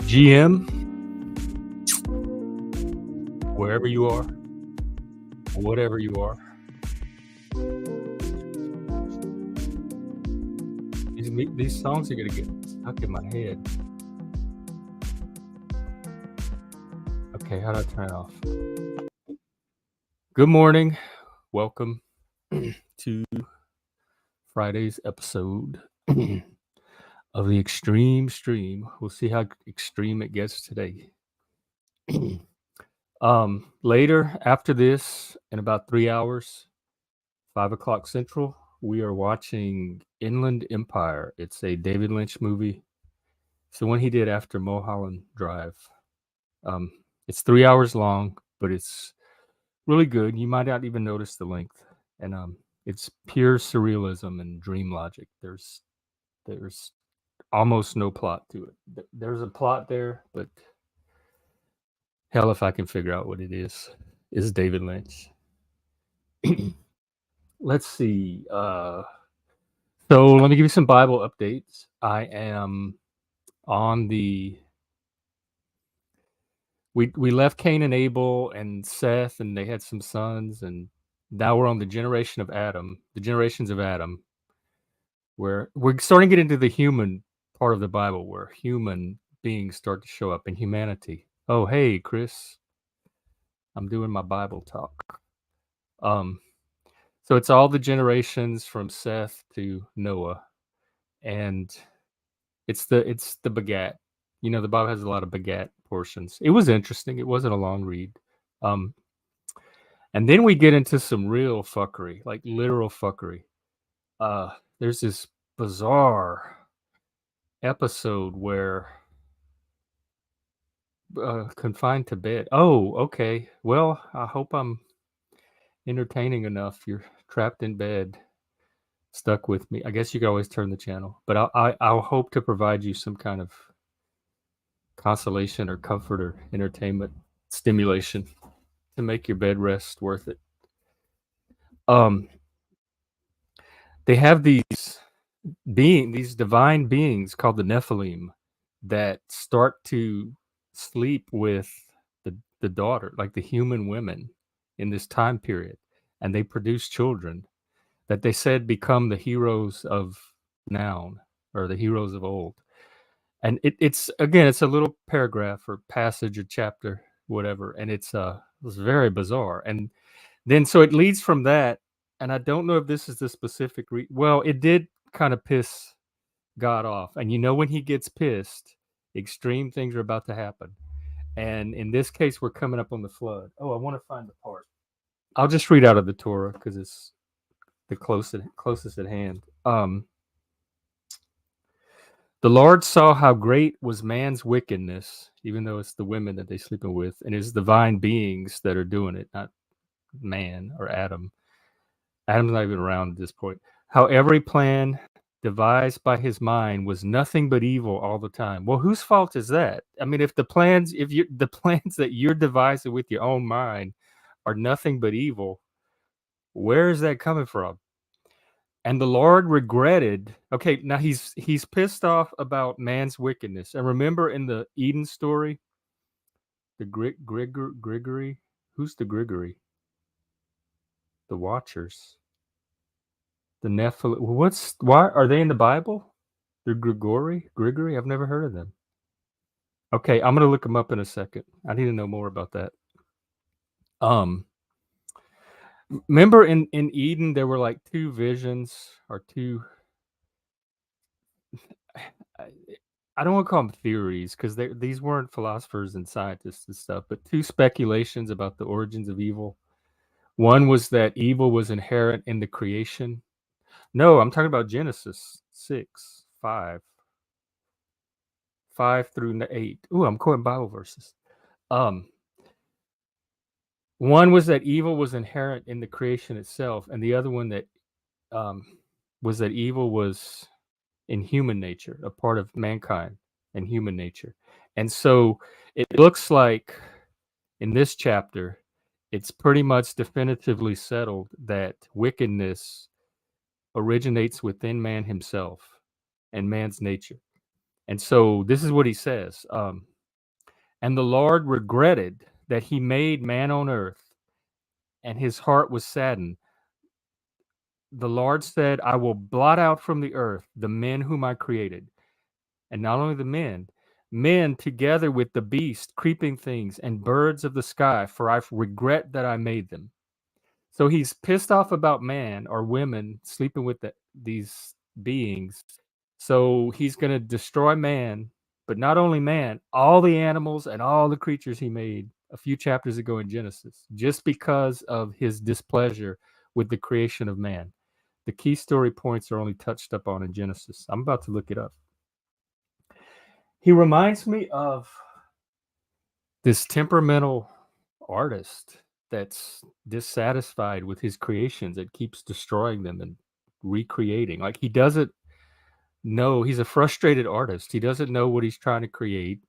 GM, wherever you are, whatever you are, these songs are gonna get stuck in my head. Okay, how do I turn it off? Good morning. Welcome to Friday's episode of the Extreme Stream. We'll see how extreme it gets today. Later, after this, in about 3 hours, 5 o'clock Central, we are watching Inland Empire. It's a David Lynch movie. It's the one he did after Mulholland Drive. It's 3 hours long, but it's really good. You might not even notice the length. And it's pure surrealism and dream logic. There's almost no plot to it. There's a plot there, but hell if I can figure out what it is. It's David Lynch. Let's see. So let me give you some Bible updates. I am on the we left Cain and Abel and Seth, and they had some sons, and now we're on the generations of Adam, where we're starting to get into the human part of the Bible, where human beings start to show up in humanity. Oh, hey, Chris, I'm doing my Bible talk. So it's all the generations from Seth to Noah, and it's the begat. You know, the Bible has a lot of begat portions. It was interesting. It wasn't a long read. And then we get into some real fuckery, like literal fuckery. There's this bizarre episode where confined to bed. Oh, okay. Well, I hope I'm entertaining enough. You're trapped in bed, stuck with me. I guess you can always turn the channel, but I'll hope to provide you some kind of consolation or comfort or entertainment stimulation to make your bed rest worth it. They have these divine beings called the Nephilim that start to sleep with the daughter, like the human women in this time period, and they produce children that they said become the heroes of now, or the heroes of old. And it's a little paragraph or passage or chapter, whatever, and it's very bizarre. And then so it leads from that, and I don't know if this is the specific well, it did kind of piss God off. And you know, when he gets pissed, extreme things are about to happen. And in this case, we're coming up on the flood. Oh, I want to find the part. I'll just read out of the Torah because it's the closest at hand. The Lord saw how great was man's wickedness, even though it's the women that they're sleeping with, and it's divine beings that are doing it, not man or Adam. Adam's not even around at this point. How every plan devised by his mind was nothing but evil all the time. Well, whose fault is that? I mean, the plans that you're devising with your own mind are nothing but evil, where is that coming from? And the Lord regretted. Okay, now he's pissed off about man's wickedness. And remember in the Eden story, the Grigory? Who's the Grigory? The Watchers. The Nephilim. Why are they in the Bible? The Grigory? I've never heard of them. Okay, I'm gonna look them up in a second. I need to know more about that. Remember in Eden there were like two visions or two. I don't want to call them theories because these weren't philosophers and scientists and stuff, but two speculations about the origins of evil. One was that evil was inherent in the creation. No, I'm talking about Genesis 6:5 through 8. Ooh, I'm quoting Bible verses. One was that evil was inherent in the creation itself, and the other one that was that evil was in human nature, a part of mankind and human nature. And so it looks like in this chapter, it's pretty much definitively settled that wickedness originates within man himself and man's nature. And so this is what he says. And the Lord regretted that he made man on earth, and his heart was saddened. The Lord said, I will blot out from the earth the men whom I created. And not only the men together with the beast, creeping things, and birds of the sky, for I regret that I made them. So he's pissed off about man or women sleeping with these beings. So he's going to destroy man, but not only man, all the animals and all the creatures he made a few chapters ago in Genesis, just because of his displeasure with the creation of man. The key story points are only touched up on in Genesis. I'm about to look it up. He reminds me of this temperamental artist that's dissatisfied with his creations, that keeps destroying them and recreating. Like, he doesn't know, he's a frustrated artist. He doesn't know what he's trying to create.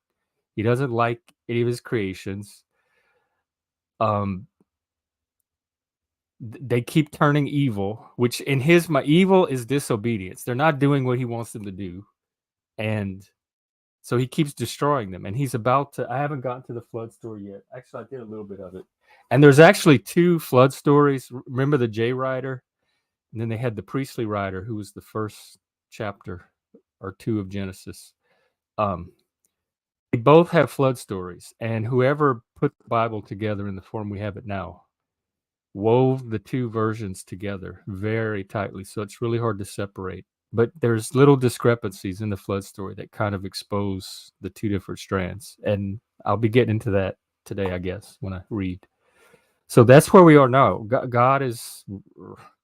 He doesn't like any of his creations. They keep turning evil, which in my evil is disobedience. They're not doing what he wants them to do. And so he keeps destroying them, and he's about to. I haven't gotten to the flood story yet. Actually, I did a little bit of it. And there's actually 2 flood stories. Remember the J rider? And then they had the priestly rider, who was the first chapter or 2 of Genesis. They both have flood stories, and whoever put the Bible together in the form we have it now wove the 2 versions together very tightly, so it's really hard to separate. But there's little discrepancies in the flood story that kind of expose the 2 different strands, and I'll be getting into that today, I guess, when I read. So that's where we are now. God is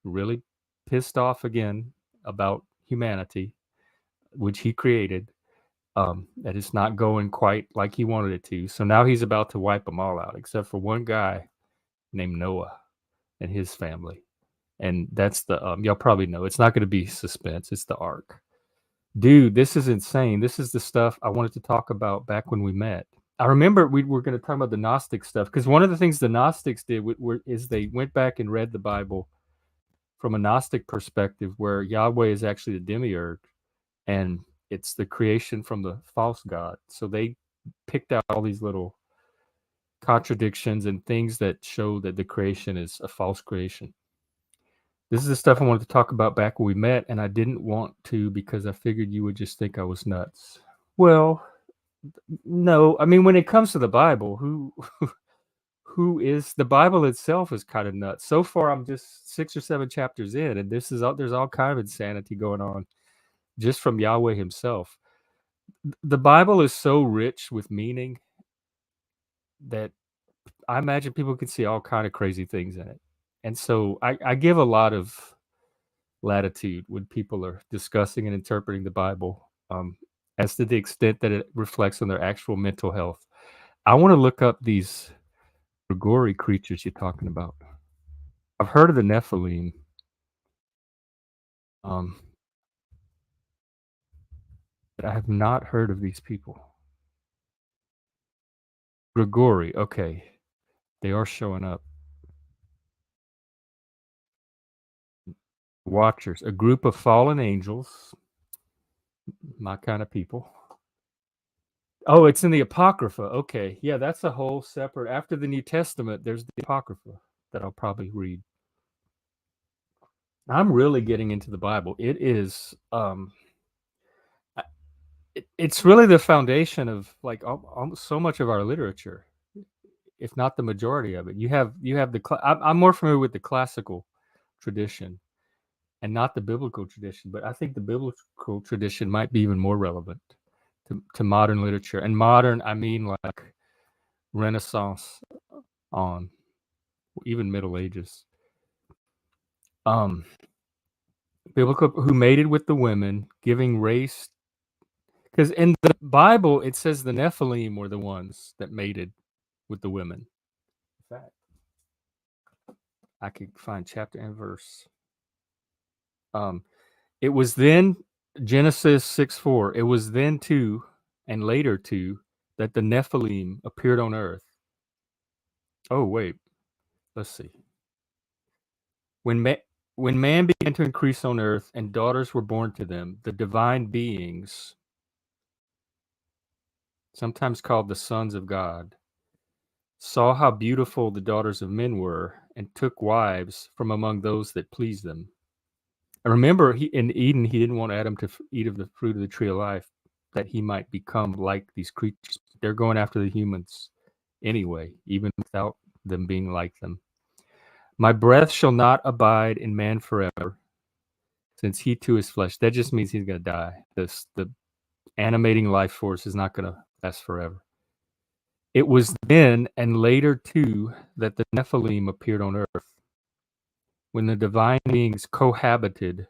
really pissed off again about humanity, which he created, that it's not going quite like he wanted it to. So now he's about to wipe them all out, except for one guy named Noah and his family. And that's the y'all probably know, it's not going to be suspense, it's the ark. Dude, this is insane. This is the stuff I wanted to talk about back when we met. I remember we were going to talk about the Gnostic stuff, because one of the things the Gnostics did is they went back and read the Bible from a Gnostic perspective, where Yahweh is actually the demiurge and it's the creation from the false god. So they picked out all these little contradictions and things that show that the creation is a false creation. This is the stuff I wanted to talk about back when we met, and I didn't want to because I figured you would just think I was nuts. Well, no. I mean, when it comes to the Bible, who is the Bible itself is kind of nuts. So far, I'm just 6 or 7 chapters in, and there's all kind of insanity going on just from Yahweh himself. The Bible is so rich with meaning that I imagine people can see all kind of crazy things in it. And so I give a lot of latitude when people are discussing and interpreting the Bible, as to the extent that it reflects on their actual mental health. I want to look up these Grigori creatures you're talking about. I've heard of the Nephilim. But I have not heard of these people. Grigori, okay. They are showing up. Watchers, a group of fallen angels, my kind of people. Oh, it's in the Apocrypha. Okay. Yeah, that's a whole separate. After the New Testament, there's the Apocrypha that I'll probably read. I'm really getting into the Bible. It is it's really the foundation of like almost so much of our literature, if not the majority of it. You have I'm more familiar with the classical tradition and not the biblical tradition, but I think the biblical tradition might be even more relevant to modern literature. And modern, I mean like Renaissance on, even Middle Ages. Biblical, who mated with the women, giving race. Because in the Bible, it says the Nephilim were the ones that mated with the women. In fact, I could find chapter and verse. It was then, Genesis 6:4, it was then too, and later too, that the Nephilim appeared on earth. Oh, wait. Let's see. When man began to increase on earth and daughters were born to them, the divine beings sometimes called the sons of God, saw how beautiful the daughters of men were, and took wives from among those that pleased them. And remember, in Eden, he didn't want Adam to eat of the fruit of the tree of life, that he might become like these creatures. They're going after the humans anyway, even without them being like them. My breath shall not abide in man forever, since he too is flesh. That just means he's going to die. The animating life force is not going to last forever. It was then and later too that the Nephilim appeared on earth. When the divine beings cohabited,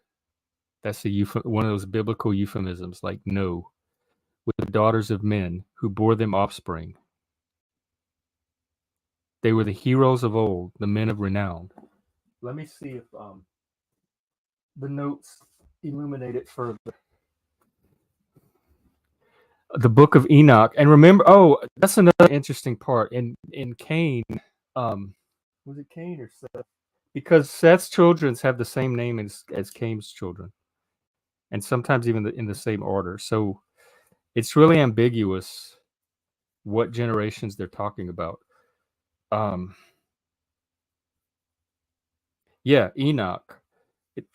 that's one of those biblical euphemisms like no, with the daughters of men who bore them offspring. They were the heroes of old, the men of renown. Let me see if the notes illuminate it further. The book of Enoch. And remember, that's another interesting part. In Cain, was it Cain or Seth? Because Seth's children have the same name as Cain's children, and sometimes even in the same order. So it's really ambiguous what generations they're talking about. Yeah, Enoch.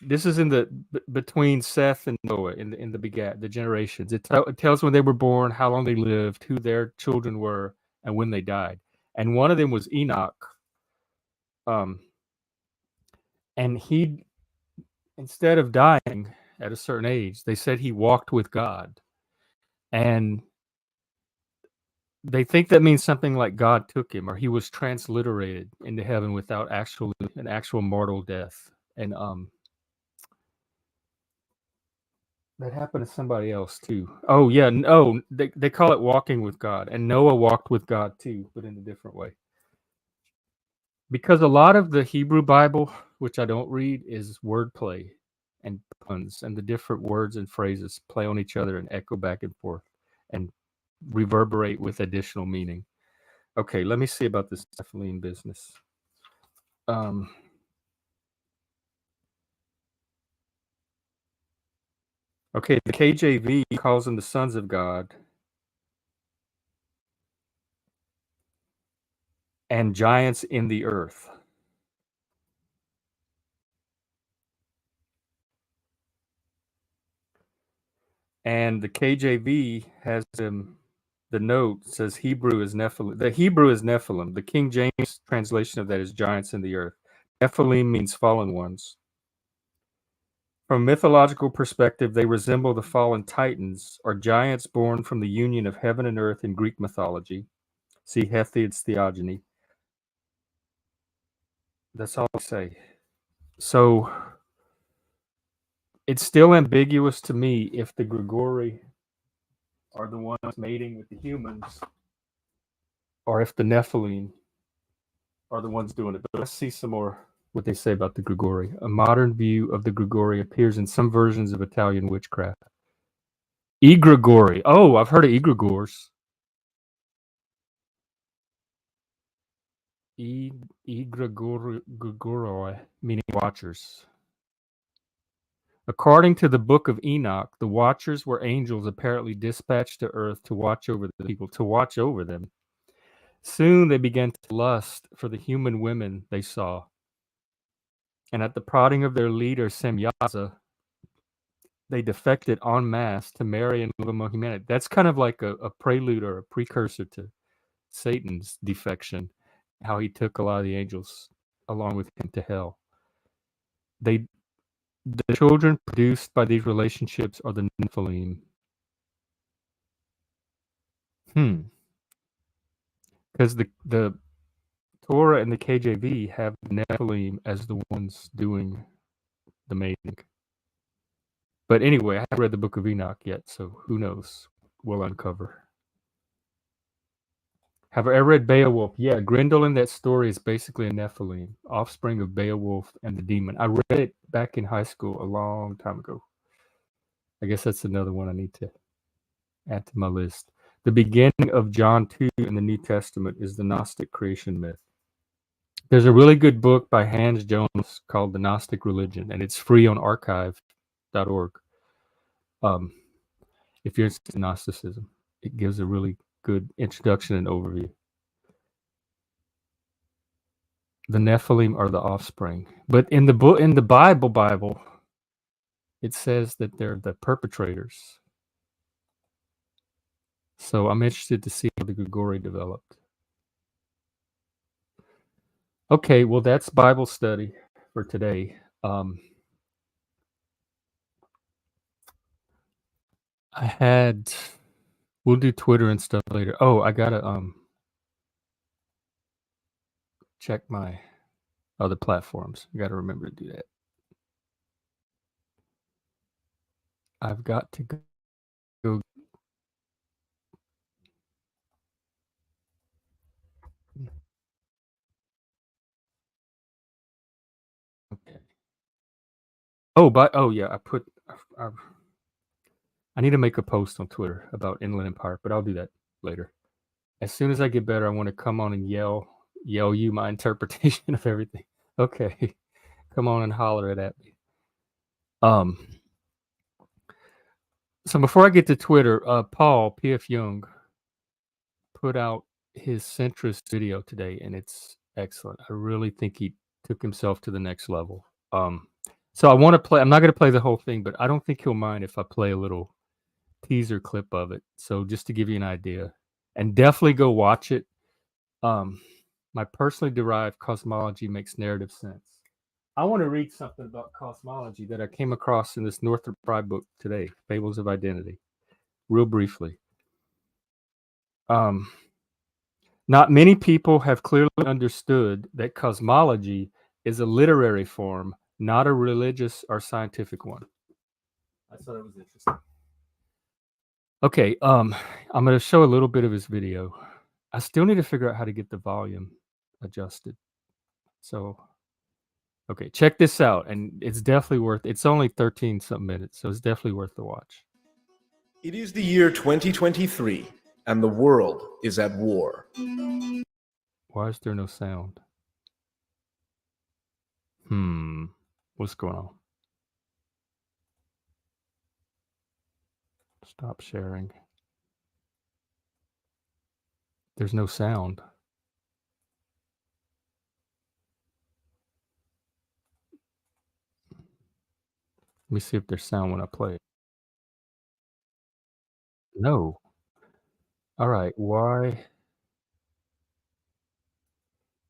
This is in the between Seth and Noah in the generations. It tells when they were born, how long they lived, who their children were, and when they died. And one of them was Enoch. And he, instead of dying at a certain age, they said he walked with God. And they think that means something like God took him, or he was transliterated into heaven without an actual mortal death. And that happened to somebody else too. Oh yeah, they call it walking with God, and Noah walked with God too, but in a different way. Because a lot of the Hebrew Bible, which I don't read, is wordplay and puns, and the different words and phrases play on each other and echo back and forth and reverberate with additional meaning. Okay, let me see about this Nephilim business. Okay, the KJV calls them the sons of God and giants in the earth. And the KJV has them, the note says Hebrew is Nephilim. The Hebrew is Nephilim. The King James translation of that is giants in the earth. Nephilim means fallen ones. From a mythological perspective, they resemble the fallen Titans, or giants born from the union of heaven and earth in Greek mythology. See Hesiod's Theogony. That's all I say. So it's still ambiguous to me if the Grigori are the ones mating with the humans, or if the Nephilim are the ones doing it. But let's see some more what they say about the Grigori. A modern view of the Grigori appears in some versions of Italian witchcraft. Egregori. Oh, I've heard of egregores. Egregoroi, meaning watchers. According to the Book of Enoch, the watchers were angels apparently dispatched to earth to watch over the people, to watch over them. Soon they began to lust for the human women they saw. And at the prodding of their leader, Semyaza, they defected en masse to marry and live among humanity. That's kind of like a prelude or a precursor to Satan's defection, how he took a lot of the angels along with him to hell. The children produced by these relationships are the Nephilim. Because the Torah and the KJV have Nephilim as the ones doing the mating. But anyway, I haven't read the Book of Enoch yet, so who knows? We'll uncover. Have I ever read Beowulf? Yeah, Grendel in that story is basically a Nephilim, offspring of Beowulf and the demon. I read it back in high school a long time ago. I guess that's another one I need to add to my list. The beginning of John 2 in the New Testament is the Gnostic creation myth. There's a really good book by Hans Jones called The Gnostic Religion, and it's free on archive.org. If you're into Gnosticism, it gives a really good introduction and overview. The Nephilim are the offspring, but in the book, in the Bible, it says that they're the perpetrators. So I'm interested to see how the Grigori developed. Okay, well, that's Bible study for today. We'll do Twitter and stuff later. Oh, I gotta check my other platforms. I gotta remember to do that. I've got to go. Okay. Oh yeah, I need to make a post on Twitter about Inland Empire, but I'll do that later. As soon as I get better, I want to come on and yell you my interpretation of everything. Okay. Come on and holler it at me. So before I get to Twitter, Paul P.F. Young put out his centrist video today, and it's excellent. I really think he took himself to the next level. So I want to play. I'm not going to play the whole thing, but I don't think he'll mind if I play a little teaser clip of it. So just to give you an idea, and definitely go watch it. My personally derived cosmology makes narrative sense. I want to read something about cosmology that I came across in this Northrop Frye book today, Fables of Identity, real briefly. Not many people have clearly understood that cosmology is a literary form, not a religious or scientific one. I thought it was interesting. Okay, I'm going to show a little bit of his video. I still need to figure out how to get the volume adjusted. So, okay, check this out, and it's definitely worth. It's only 13-something minutes, so it's definitely worth the watch. It is the year 2023, and the world is at war. Why is there no sound? What's going on? Stop sharing. There's no sound. Let me see if there's sound when I play it. No. All right, why?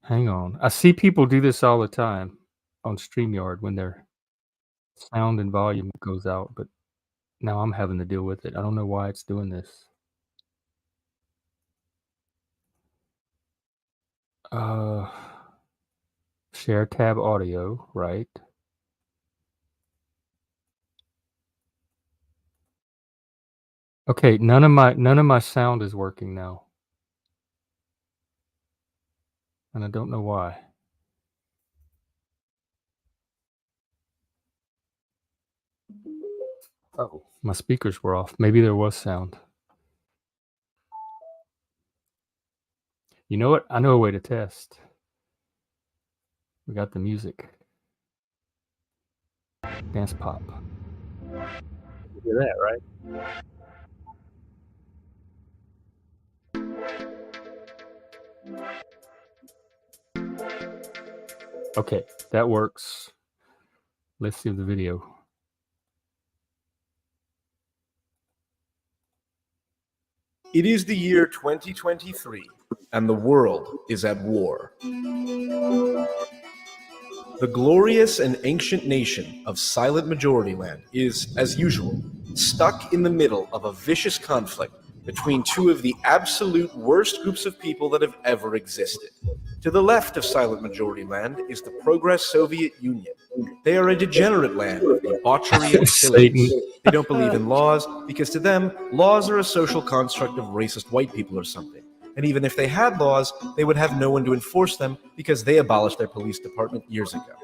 Hang on. I see people do this all the time on StreamYard when their sound and volume goes out, but now I'm having to deal with it. I don't know why it's doing this. Share tab audio, right? Okay, none of my sound is working now. And I don't know why. Oh, my speakers were off. Maybe there was sound. You know what? I know a way to test. We got the music. Dance pop. You hear that, right? Okay, that works. Let's see the video. It is the year 2023, and the world is at war. The glorious and ancient nation of Silent Majority Land is, as usual, stuck in the middle of a vicious conflict between two of the absolute worst groups of people that have ever existed. To the left of Silent Majority Land is the Progress Soviet Union. They are a degenerate land of debauchery and silliness. They don't believe in laws because to them, laws are a social construct of racist white people or something. And even if they had laws, they would have no one to enforce them because they abolished their police department years ago.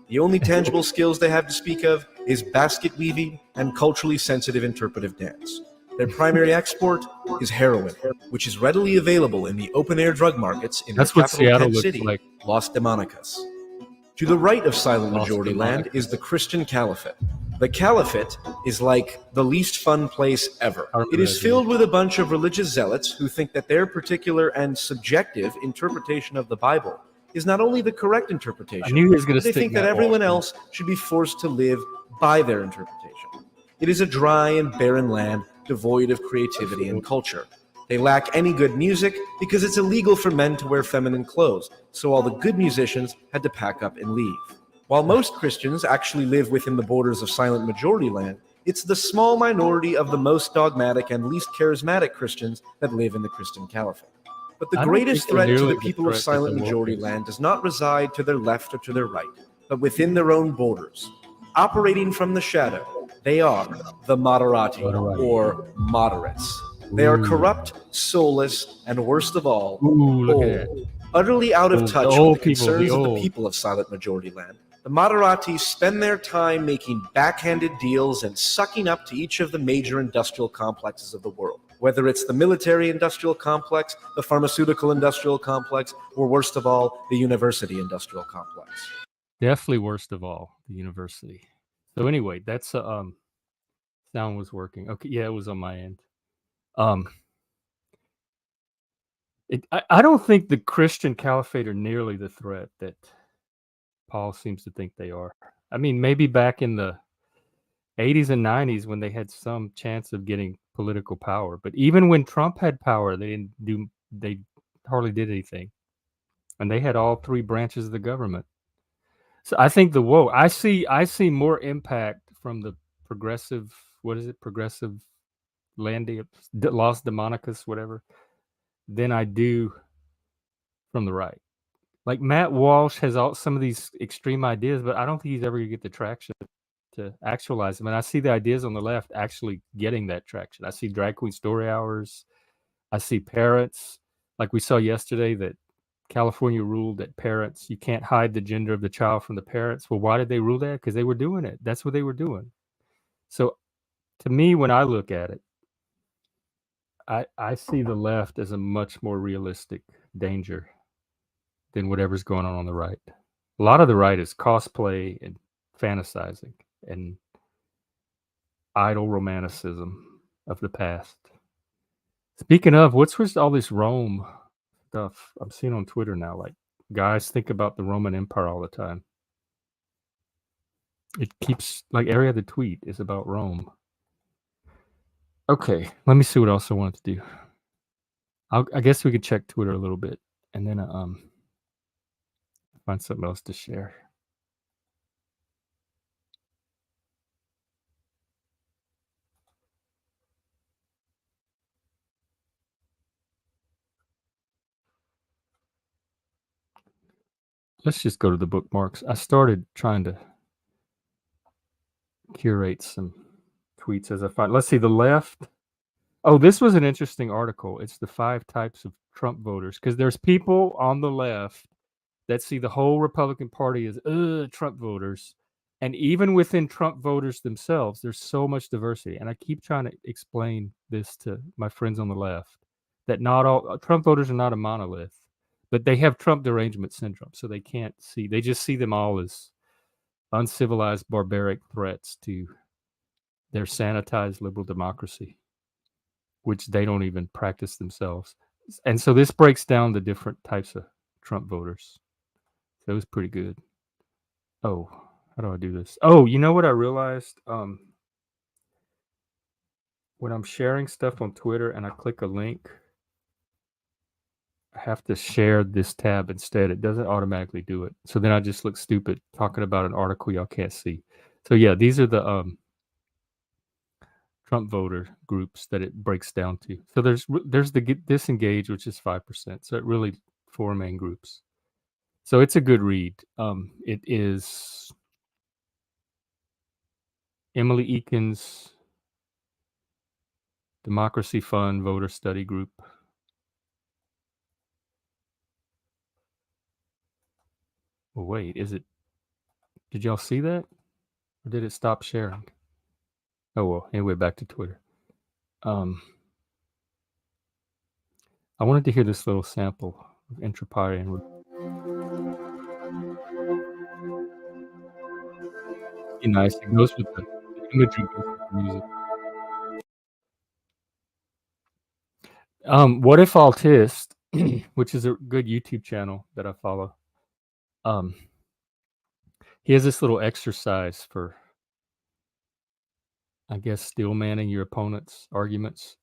The only tangible skills they have to speak of is basket weaving and culturally sensitive interpretive dance. Their primary export is heroin, which is readily available in the open-air drug markets in the capital tent city, like Los Demonicas. To the right of Silent Majority Land is the Christian Caliphate. The caliphate is like the least fun place ever. I remember It is that video. filled with a bunch of religious zealots who think that their particular and subjective interpretation of the Bible is not only the correct I interpretation, knew he was going but to they stick think that Matt Walsh everyone in. else should be forced to live by their interpretation. It is a dry and barren land devoid of creativity and culture. They lack any good music because it's illegal for men to wear feminine clothes, so all the good musicians had to pack up and leave. While most Christians actually live within the borders of silent majority land, it's the small minority of the most dogmatic and least charismatic Christians that live in the Christian caliphate. But the I don't greatest think they're threat to nearly the the people of threat that silent the majority woke is. land does not reside to their left or to their right, but within their own borders. Operating from the shadow, they are the Moderati, Moderati. or moderates. They are Ooh. corrupt, soulless, and worst of all, Ooh, look at that. old. Utterly out of Old- touch the with old the people, the concerns of the old. people of silent majority land. The Moderati spend their time making backhanded deals and sucking up to each of the major industrial complexes of the world, whether it's the military industrial complex, the pharmaceutical industrial complex, or worst of all, the university industrial complex. Definitely worst of all, the university. So anyway, that's sound was working. Okay, yeah, it was on my end. I don't think the Christian caliphate are nearly the threat that Paul seems to think they are. I mean, maybe back in the 80s and 90s when they had some chance of getting political power, but even when Trump had power, they hardly did anything. And they had all three branches of the government. So I think I see more impact from the progressive, what is it? Progressive Los Demonicus, whatever, than I do from the right. Like Matt Walsh has some of these extreme ideas, but I don't think he's ever gonna get the traction to actualize them. And I see the ideas on the left actually getting that traction. I see drag queen story hours. I see parents, like we saw yesterday, that California ruled that parents, you can't hide the gender of the child from the parents. Well, why did they rule that? Because they were doing it. That's what they were doing. So to me, when I look at it, I see the left as a much more realistic danger than whatever's going on the right. A lot of the right is cosplay and fantasizing and idle romanticism of the past. Speaking of, what's with all this Rome stuff I'm seeing on Twitter now? Like, guys think about the Roman Empire all the time. It keeps, like, every other tweet is about Rome. Okay, let me see what else I wanted to do. I guess we could check Twitter a little bit and then find something else to share. Let's just go to the bookmarks. I started trying to curate some tweets as I find. Let's see, the left. Oh, this was an interesting article. It's the 5 types of Trump voters, because there's people on the left that see the whole Republican Party as Trump voters. And even within Trump voters themselves, there's so much diversity. And I keep trying to explain this to my friends on the left, that not all Trump voters are not a monolith, but they have Trump derangement syndrome. So they can't see, they just see them all as uncivilized, barbaric threats to their sanitized liberal democracy, which they don't even practice themselves. And so this breaks down the different types of Trump voters. So it was pretty good. Oh, how do I do this? Oh, you know what I realized? When I'm sharing stuff on Twitter and I click a link, I have to share this tab instead. It doesn't automatically do it. So then I just look stupid talking about an article y'all can't see. So yeah, these are the Trump voter groups that it breaks down to. So there's the disengaged, which is 5%. So it really 4 main groups. So it's a good read. It is Emily Eakins' Democracy Fund Voter Study Group. Well, wait, did y'all see that? Or did it stop sharing? Oh, well, anyway, back to Twitter. I wanted to hear this little sample of Entropy. Nice. It goes with the imagery music. What if Autist, which is a good YouTube channel that I follow, he has this little exercise for, I guess, steel manning your opponent's arguments.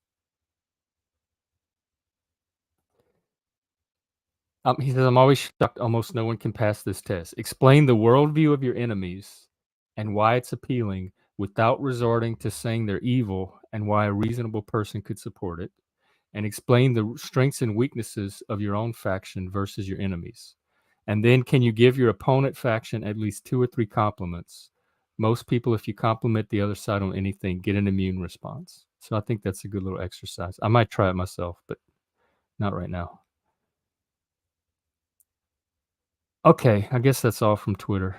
He says, I'm always shocked almost no one can pass this test. Explain the worldview of your enemies and why it's appealing without resorting to saying they're evil and why a reasonable person could support it. And explain the strengths and weaknesses of your own faction versus your enemies. And then can you give your opponent faction at least 2 or 3 compliments? Most people, if you compliment the other side on anything, get an immune response. So I think that's a good little exercise. I might try it myself, but not right now. Okay, I guess that's all from Twitter.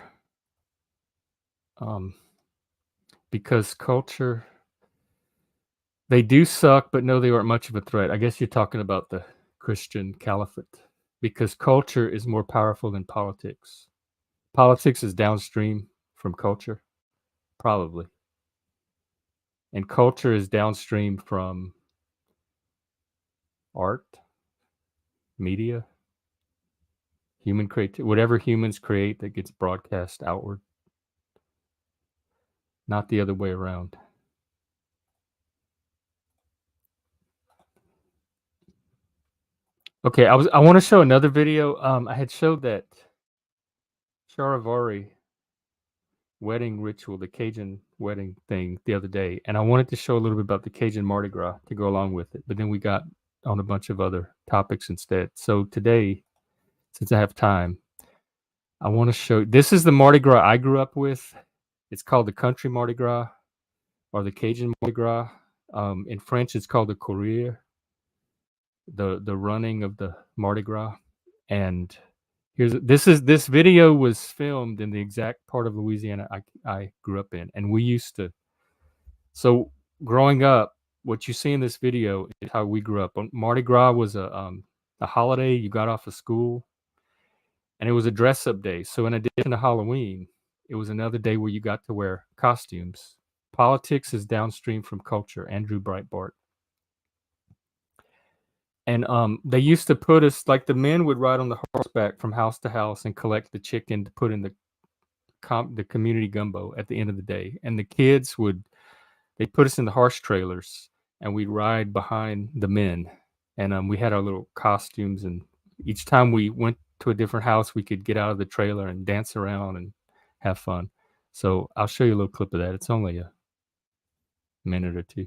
Because culture, they do suck, but no, they aren't much of a threat. I guess you're talking about the Christian caliphate. Because culture is more powerful than politics. Politics is downstream from culture, probably. And culture is downstream from art, media, human creativity, whatever humans create that gets broadcast outward. Not the other way around. Okay, I want to show another video. I had showed that Charivari wedding ritual, the Cajun wedding thing the other day, and I wanted to show a little bit about the Cajun Mardi Gras to go along with it, but then we got on a bunch of other topics instead. So today, since I have time, I want to show, this is the Mardi Gras I grew up with. It's called the Country Mardi Gras or the Cajun Mardi Gras. In French, it's called the Courir, the running of the Mardi Gras. And this video was filmed in the exact part of Louisiana I grew up in. And we used to, so growing up, what you see in this video is how we grew up. Mardi Gras was a holiday. You got off of school, and it was a dress-up day. So in addition to Halloween, it was another day where you got to wear costumes. Politics is downstream from culture. Andrew Breitbart. And they used to put us, like the men would ride on the horseback from house to house and collect the chicken to put in the community gumbo at the end of the day. And the kids they put us in the horse trailers and we'd ride behind the men. And we had our little costumes, and each time we went to a different house, we could get out of the trailer and dance around and have fun. So I'll show you a little clip of that. It's only a minute or two.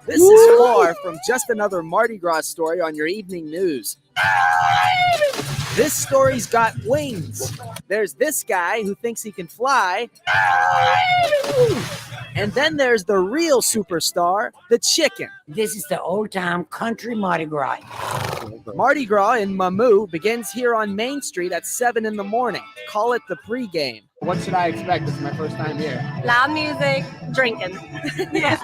This is far from just another Mardi Gras story on your evening news. This story's got wings. There's this guy who thinks he can fly. And then there's the real superstar, the chicken. This is the old-time country Mardi Gras. Mardi Gras in Mamou begins here on Main Street at 7 in the morning. Call it the pregame. What should I expect? This is my first time here. Loud music, drinking. Yeah.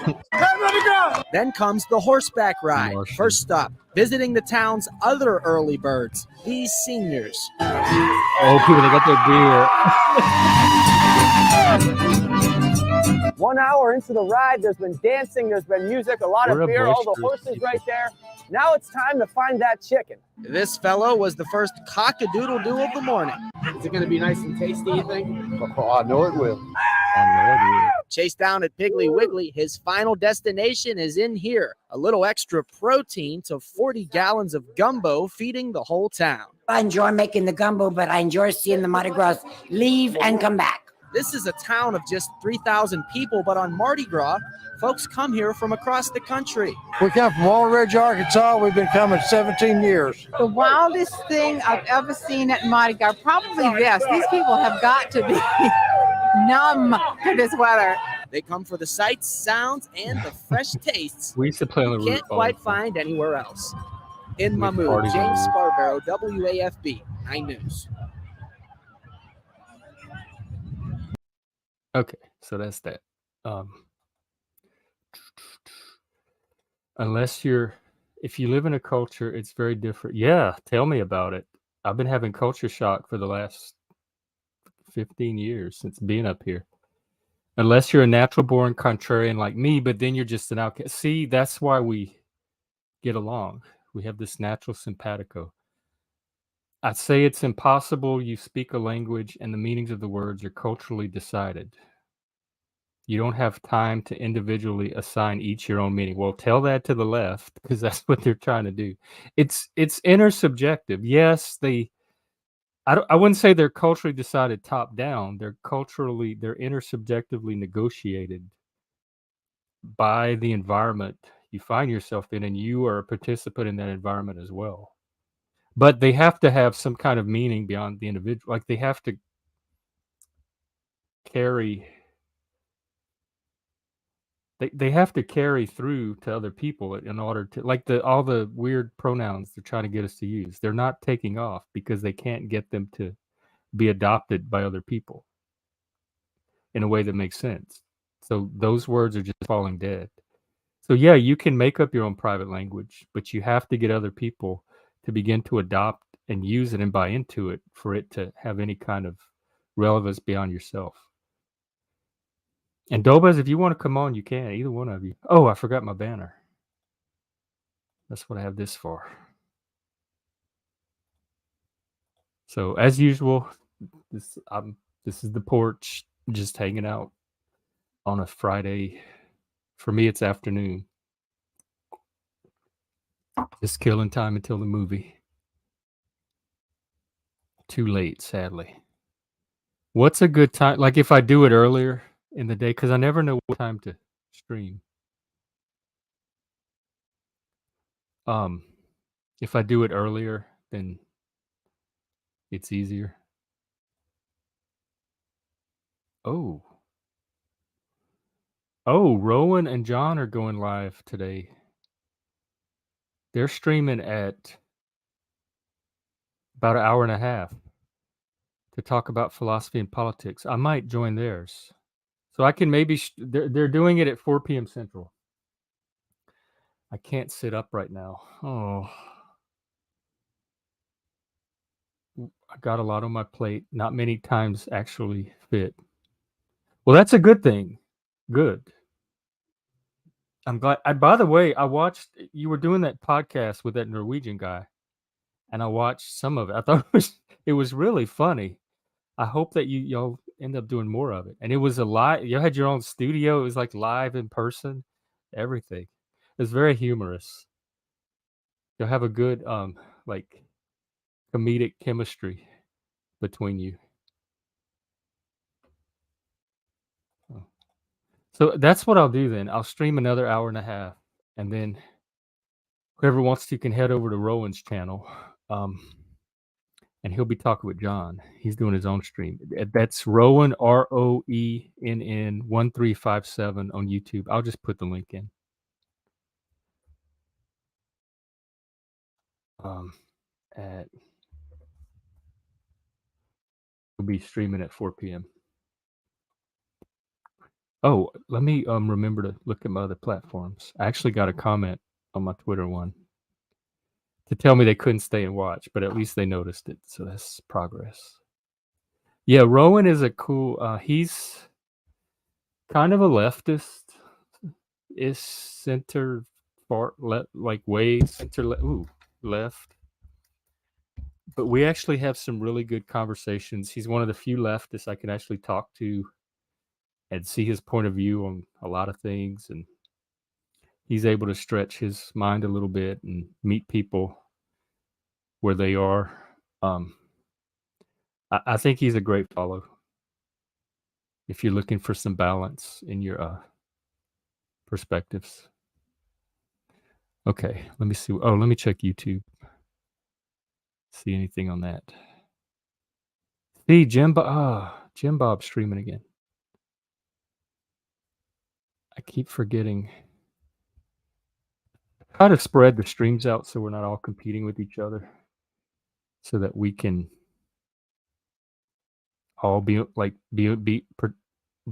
Then comes the horseback ride. First stop, visiting the town's other early birds, these seniors. Oh, people, they got their beer. 1 hour into the ride, there's been dancing, there's been music, a lot of beer, all the horses right there. Now it's time to find that chicken. This fellow was the first cock-a-doodle-doo of the morning. Is it going to be nice and tasty, you think? Oh, I know it will. Chased down at Piggly Wiggly, his final destination is in here. A little extra protein to 40 gallons of gumbo feeding the whole town. I enjoy making the gumbo, but I enjoy seeing the Mardi Gras leave and come back. This is a town of just 3,000 people, but on Mardi Gras, folks come here from across the country. We come from Walnut Ridge, Arkansas. We've been coming 17 years. The wildest thing I've ever seen at Mardi Gras, probably this. These people have got to be numb to this weather. They come for the sights, sounds, and the fresh tastes We used to play on the you roof. can't quite find anywhere else. In Mamou, James Sparvero, WAFB 9 News. Okay, so that's that. Unless you're if you live in a culture, it's very different. Yeah, tell me about it. I've been having culture shock for the last 15 years since being up here. Unless you're a natural born contrarian like me, but then you're just an outcast. See, that's why we get along. We have this natural simpatico. I'd say it's impossible. You speak a language and the meanings of the words are culturally decided. You don't have time to individually assign each your own meaning. Well, tell that to the left because that's what they're trying to do. It's intersubjective. Yes, I wouldn't say they're culturally decided top down. They're intersubjectively negotiated by the environment you find yourself in, and you are a participant in that environment as well. But they have to have some kind of meaning beyond the individual. Like they have to carry. They have to carry through to other people in order to, like, all the weird pronouns they're trying to get us to use. They're not taking off because they can't get them to be adopted by other people in a way that makes sense. So those words are just falling dead. So yeah, you can make up your own private language, but you have to get other people to begin to adopt and use it and buy into it for it to have any kind of relevance beyond yourself. And Dobas, if you want to come on, you can. Either one of you. Oh, I forgot my banner. That's what I have this for. So as usual, this is the porch, just hanging out on a Friday. For me, it's afternoon. Just killing time until the movie. Too late, sadly. What's a good time? Like if I do it earlier in the day, because I never know what time to stream. If I do it earlier, then it's easier. Oh, Rowan and John are going live today. They're streaming at about an hour and a half to talk about philosophy and politics. I might join theirs. So I can maybe, they're doing it at 4 p.m. Central. I can't sit up right now. Oh, I got a lot on my plate. Not many times actually fit. Well, that's a good thing. Good. I'm glad. By the way, I watched, you were doing that podcast with that Norwegian guy, and I watched some of it. I thought it was really funny. I hope that y'all end up doing more of it. And it was a live. You had your own studio. It was like live in person. Everything. It was very humorous. You'll have a good like comedic chemistry between you. So that's what I'll do then. I'll stream another hour and a half, and then whoever wants to can head over to Rowan's channel, and he'll be talking with John. He's doing his own stream. That's Rowan, ROENN 1357 on YouTube. I'll just put the link in. We'll be streaming at 4 p.m. Oh, let me remember to look at my other platforms. I actually got a comment on my Twitter one to tell me they couldn't stay and watch, but at least they noticed it. So that's progress. Yeah, Rowan is a cool, he's kind of a leftist, is center far left, like way center left. But we actually have some really good conversations. He's one of the few leftists I can actually talk to and see his point of view on a lot of things, and he's able to stretch his mind a little bit and meet people where they are. I think he's a great follow if you're looking for some balance in your perspectives. Okay, let me see. Oh, let me check YouTube. See anything on that? See, Jim Bob streaming again. I keep forgetting how to spread the streams out so we're not all competing with each other, so that we can all be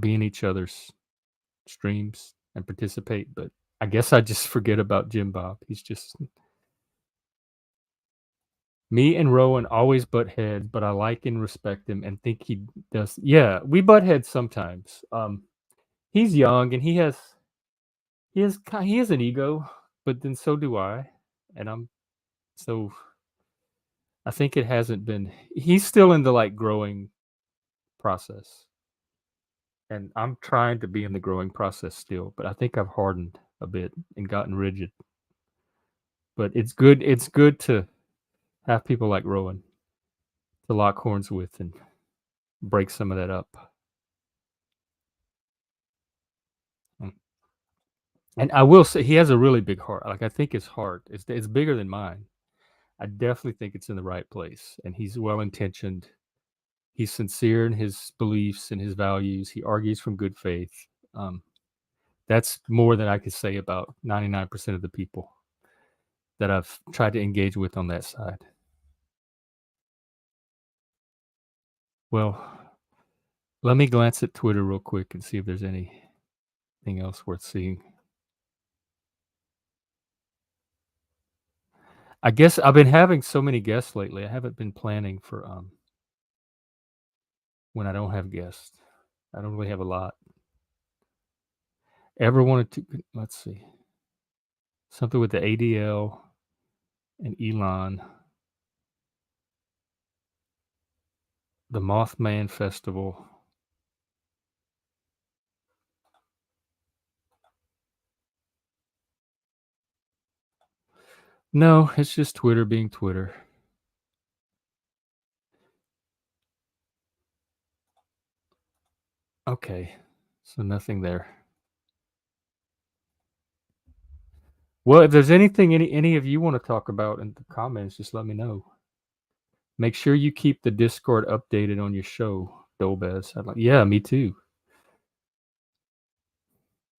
in each other's streams and participate. But I guess I just forget about Jim Bob. He's just Me and Rowan always butt heads, but I like and respect him and think he does. Yeah, we butt heads sometimes. He's young and he has an ego, but then so do I, and so I think it hasn't been. He's still in the like growing process, and I'm trying to be in the growing process still. But I think I've hardened a bit and gotten rigid. But it's good. It's good to have people like Rowan to lock horns with and break some of that up. And I will say he has a really big heart. Like I think his heart it's bigger than mine. I definitely think it's in the right place, and he's well intentioned. He's sincere in his beliefs and his values. He argues from good faith. That's more than I could say about 99% of the people that I've tried to engage with on that side. Well, let me glance at Twitter real quick and see if there's anything else worth seeing. I guess I've been having so many guests lately. I haven't been planning for when I don't have guests. I don't really have a lot. Ever wanted to, let's see, something with the ADL and Elon, the Mothman Festival. No, it's just Twitter being Twitter. Okay, so nothing there. Well, if there's anything any of you want to talk about in the comments, just let me know. Make sure you keep the Discord updated on your show, Dolbez. Yeah, me too.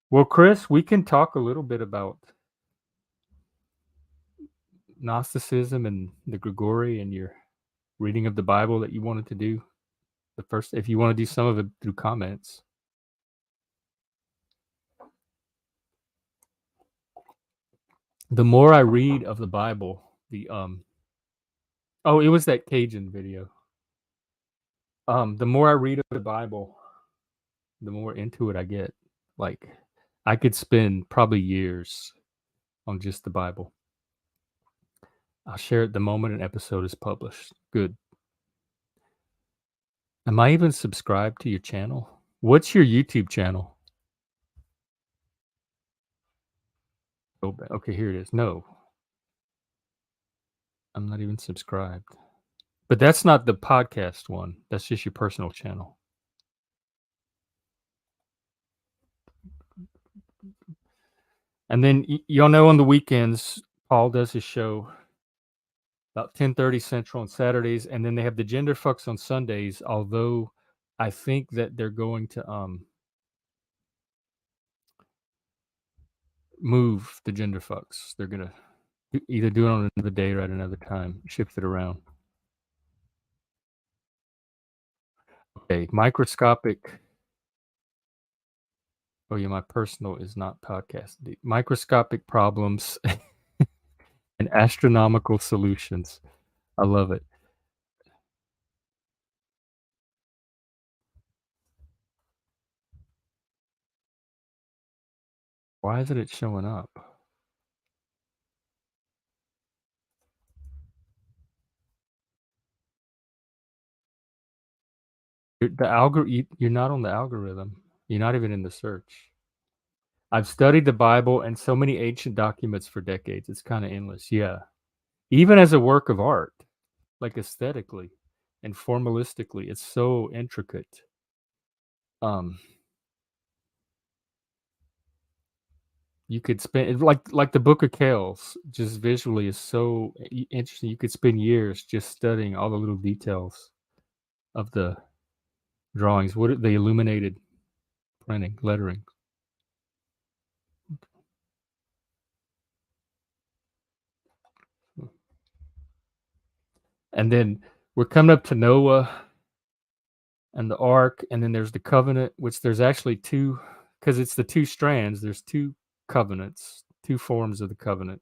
Well, Chris, we can talk a little bit about Gnosticism and the Gregory and your reading of the Bible that you wanted to do. The first, if you want to do some of it through comments. The more I read of the Bible, it was that Cajun video. The more I read of the Bible, the more into it I get. Like, I could spend probably years on just the Bible. I'll share it the moment an episode is published. Good. Am I even subscribed to your channel? What's your YouTube channel? Oh, okay, here it is. No. I'm not even subscribed. But that's not the podcast one. That's just your personal channel. And then y'all know on the weekends, Paul does his show about 10:30 Central on Saturdays, and then they have the Gender Fucks on Sundays, although I think that they're going to move the Gender Fucks. They're going to either do it on another day or at another time, shift it around. Okay, microscopic. Oh yeah, my personal is not podcast. Microscopic problems and astronomical solutions. I love it. Why isn't it showing up? You're not on the algorithm. You're not even in the search. I've studied the Bible and so many ancient documents for decades. It's kind of endless. Yeah. Even as a work of art, like aesthetically and formalistically, it's so intricate. You could spend like the Book of Kells, just visually is so interesting. You could spend years just studying all the little details of the drawings. What are the illuminated printing, lettering? And then we're coming up to Noah and the Ark, and then there's the covenant, which there's actually two, because it's the two strands. There's two covenants, two forms of the covenant.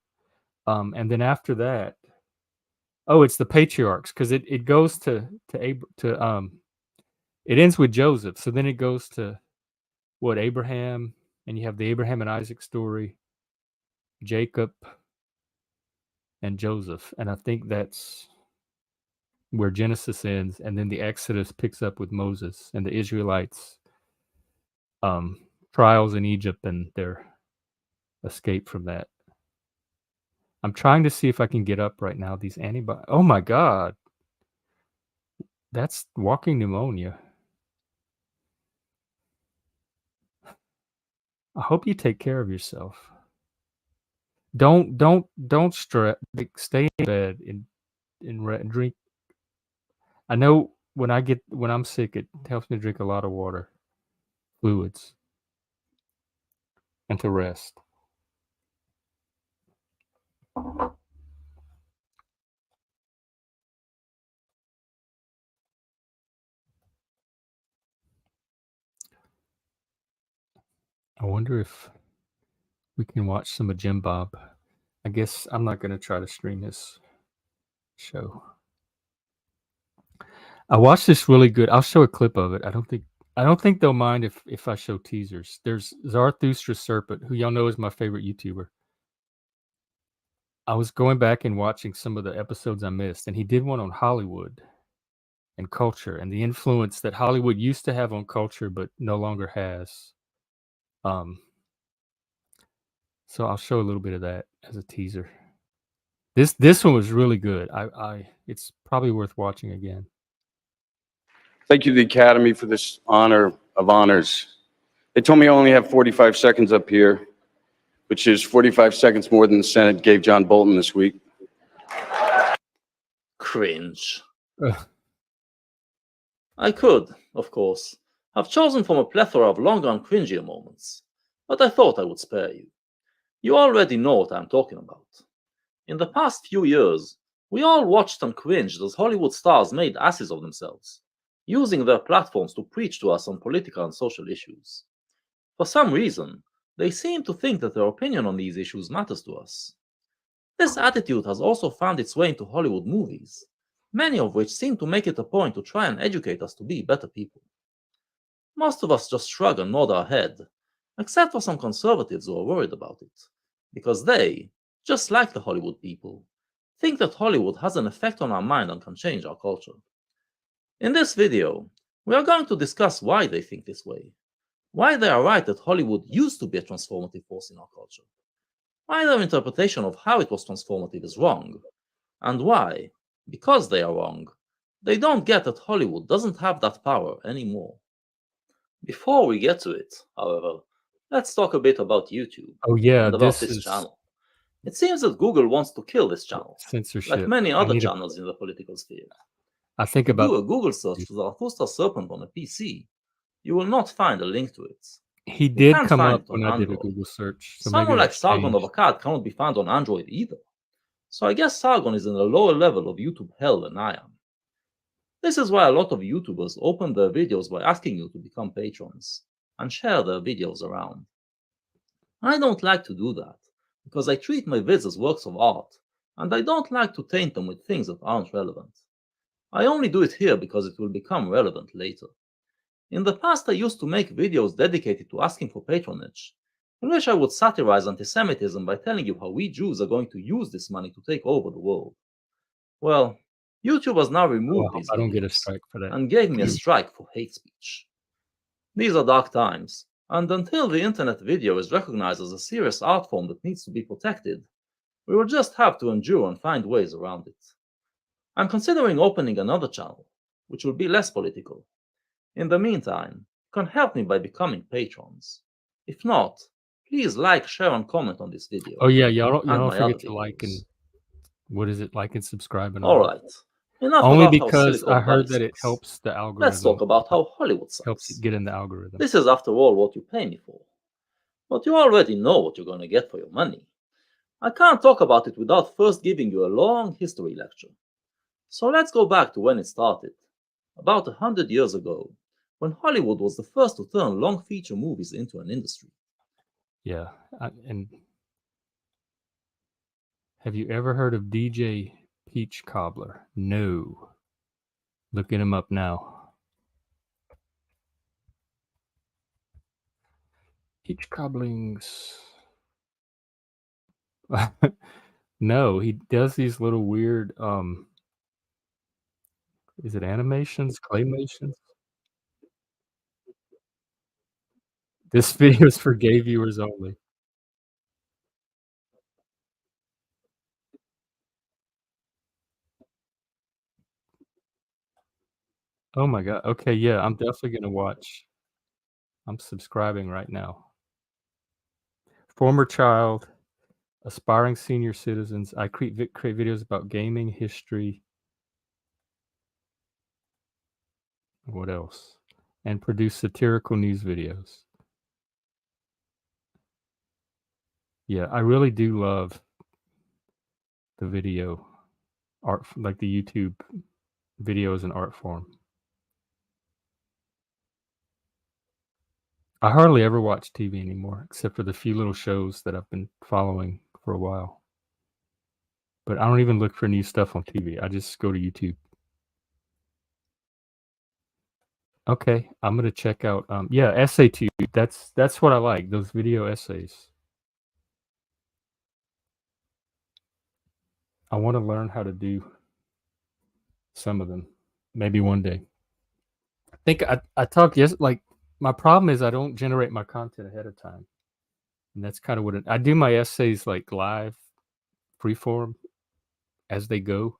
And then after that, Oh, it's the patriarchs because it goes to it ends with Joseph, so then it goes to what, Abraham, and you have the Abraham and Isaac story, Jacob, and Joseph, and I think that's where Genesis ends, and then the Exodus picks up with Moses and the Israelites' trials in Egypt and their escape from that. I'm trying to see if I can get up right now these antibodies. Oh my God. That's walking pneumonia. I hope you take care of yourself. Don't stress. Stay in bed and drink. I know when I'm sick, it helps me drink a lot of water, fluids, and to rest. I wonder if we can watch some of Jim Bob. I guess I'm not going to try to stream his show. I watched this really good. I'll show a clip of it. I don't think they'll mind if I show teasers. There's Zarathustra Serpent, who y'all know is my favorite YouTuber. I was going back and watching some of the episodes I missed, and he did one on Hollywood and culture and the influence that Hollywood used to have on culture but no longer has. So I'll show a little bit of that as a teaser. This one was really good. It's probably worth watching again. Thank you, the Academy, for this honor of honors. They told me I only have 45 seconds up here, which is 45 seconds more than the Senate gave John Bolton this week. Cringe. I could, of course, have chosen from a plethora of longer and cringier moments, but I thought I would spare you. You already know what I'm talking about. In the past few years, we all watched and cringed as Hollywood stars made asses of themselves, using their platforms to preach to us on political and social issues. For some reason, they seem to think that their opinion on these issues matters to us. This attitude has also found its way into Hollywood movies, many of which seem to make it a point to try and educate us to be better people. Most of us just shrug and nod our head, except for some conservatives who are worried about it, because they, just like the Hollywood people, think that Hollywood has an effect on our mind and can change our culture. In this video, we are going to discuss why they think this way, why they are right that Hollywood used to be a transformative force in our culture, why their interpretation of how it was transformative is wrong, and why, because they are wrong, they don't get that Hollywood doesn't have that power anymore. Before we get to it, however, let's talk a bit about YouTube. Oh yeah, and about this channel. It seems that Google wants to kill this channel, censorship, like many other channels in the political sphere. I think about do a Google search for Zarathustra Serpent on a PC, you will not find a link to it. He did come up when I did a Google search. So someone like Sargon of Akkad cannot be found on Android either. So I guess Sargon is in a lower level of YouTube hell than I am. This is why a lot of YouTubers open their videos by asking you to become patrons and share their videos around. I don't like to do that because I treat my vids as works of art and I don't like to taint them with things that aren't relevant. I only do it here because it will become relevant later. In the past, I used to make videos dedicated to asking for patronage, in which I would satirize anti-Semitism by telling you how we Jews are going to use this money to take over the world. Well, YouTube has now removed these videos get a strike for that. And gave me a strike for hate speech. These are dark times, and until the internet video is recognized as a serious art form that needs to be protected, we will just have to endure and find ways around it. I'm considering opening another channel, which will be less political. In the meantime, you can help me by becoming patrons. If not, please like, share, and comment on this video. Oh yeah, y'all don't forget to like and like and subscribe and all right. Enough only about because how I heard that sucks. it helps the algorithm. Let's talk about how Hollywood sucks. Helps it get in the algorithm. This is, after all, what you pay me for. But you already know what you're going to get for your money. I can't talk about it without first giving you a long history lecture. So let's go back to when it started, about 100 years ago, when Hollywood was the first to turn long feature movies into an industry. Yeah, and have you ever heard of DJ Peach cobbler. No. Looking him up now. Peach cobblings. No, he does these little weird is it animations, claymations? This video is for gay viewers only. Oh my god. Okay, yeah, I'm definitely gonna watch. I'm subscribing right now. Former child, aspiring senior citizens. I create videos about gaming, history. What else? And produce satirical news videos. Yeah, I really do love the video art, like the YouTube videos and art form. I hardly ever watch TV anymore, except for the few little shows that I've been following for a while. But I don't even look for new stuff on TV. I just go to YouTube. Okay, I'm gonna check out. Yeah, EssayTube. That's what I like. Those video essays. I want to learn how to do some of them. Maybe one day. I think I talked like my problem is I don't generate my content ahead of time, and that's kind of what I do. My essays like live, freeform, as they go.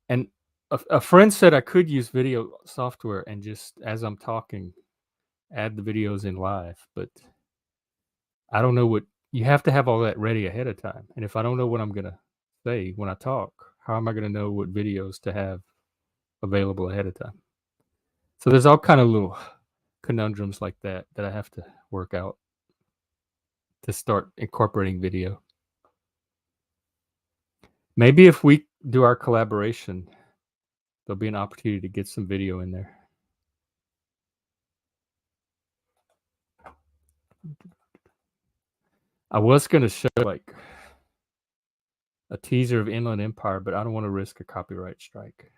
And a friend said I could use video software and just as I'm talking, add the videos in live, but I don't know what you have to have all that ready ahead of time. And if I don't know what I'm gonna say when I talk, how am I gonna know what videos to have available ahead of time? So there's all kind of little conundrums like that I have to work out to start incorporating video. Maybe if we do our collaboration, there'll be an opportunity to get some video in there. I was going to show like a teaser of Inland Empire, but I don't want to risk a copyright strike,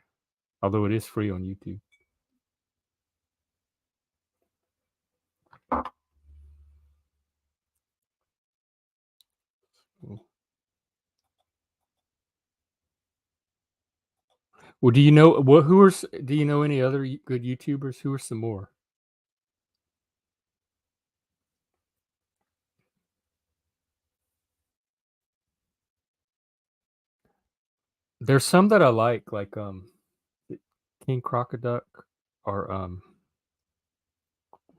although it is free on YouTube. Well, do you know do you know any other good YouTubers? Who are some more? There's some that I like King Crocoduck or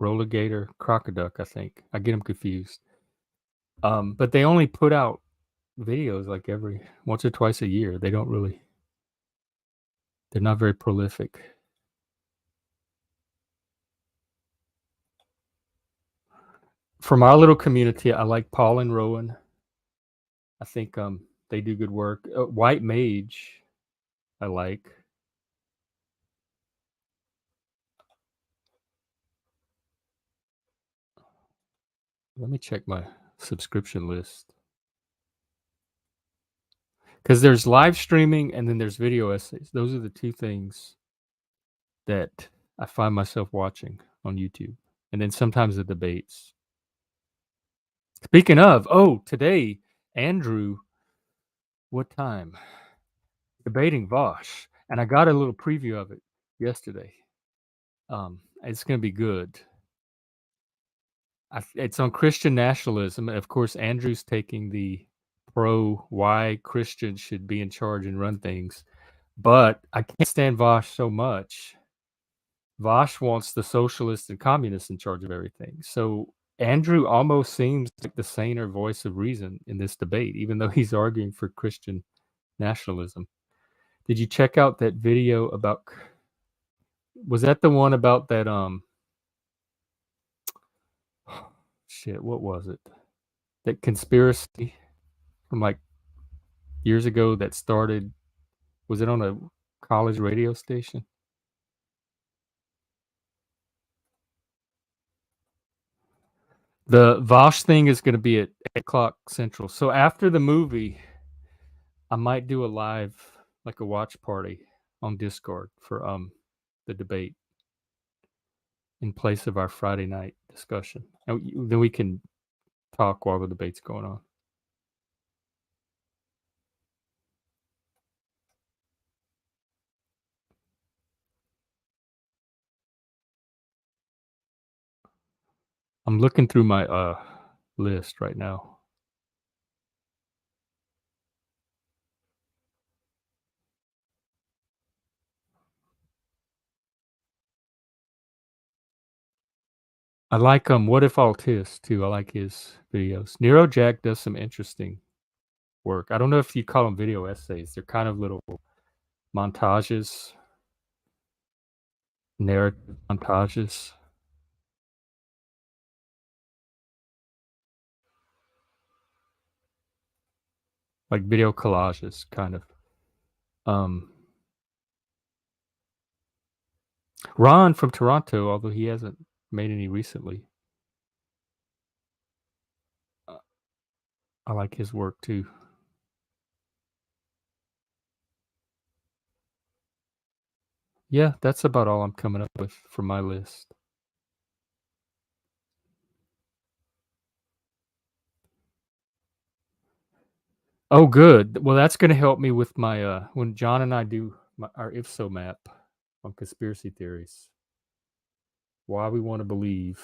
Rolligator Crocoduck, I think. I get them confused. But they only put out videos like every once or twice a year. They're not very prolific. From our little community, I like Paul and Rowan. I think they do good work. White Mage, I like. Let me check my subscription list. Because there's live streaming and then there's video essays. Those are the two things that I find myself watching on YouTube. And then sometimes the debates. Speaking of, today, Andrew, what time? Debating Vosh. And I got a little preview of it yesterday. It's going to be good. It's on Christian nationalism. Of course, Andrew's taking the why Christians should be in charge and run things. But I can't stand Vosh so much. Vosh wants the socialists and communists in charge of everything. So Andrew almost seems like the saner voice of reason in this debate, even though he's arguing for Christian nationalism. Did you check out that video about, was that the one about that, shit, what was it? That conspiracy from like years ago that started, was it on a college radio station? The Vosh thing is going to be at 8 o'clock Central. So after the movie, I might do a live, like a watch party on Discord for the debate in place of our Friday night discussion. And then we can talk while the debate's going on. I'm looking through my list right now. I like What If Autist too. I like his videos. NeuroJack does some interesting work. I don't know if you call them video essays. They're kind of little montages, narrative montages. Like video collages, kind of. Ron from Toronto, although he hasn't made any recently. I like his work too. Yeah, that's about all I'm coming up with for my list. Oh, good. Well, that's going to help me with my when John and I do our IFSO map on conspiracy theories. Why we want to believe.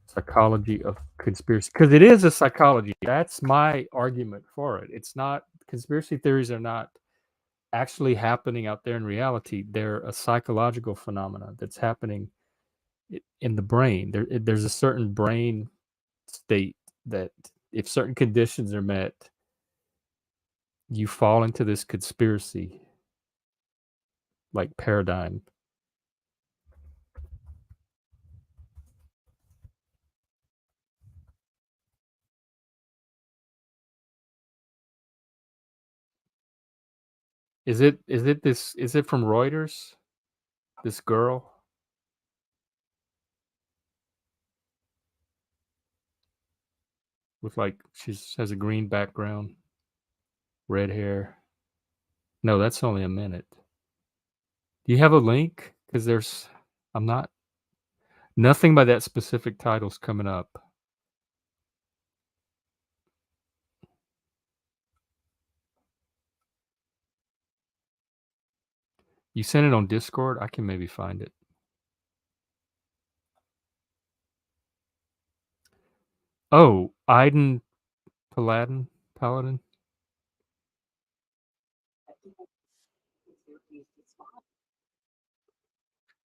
Psychology of conspiracy, because it is a psychology. That's my argument for it. It's not, conspiracy theories are not actually happening out there in reality. They're a psychological phenomenon that's happening in the brain. There's a certain brain state that if certain conditions are met, you fall into this conspiracy like paradigm. Is it from Reuters? This girl? With like, she has a green background, red hair. No, that's only a minute. Do you have a link? Because nothing by that specific title's coming up. You sent it on Discord? I can maybe find it. Oh, Aydin Paladin?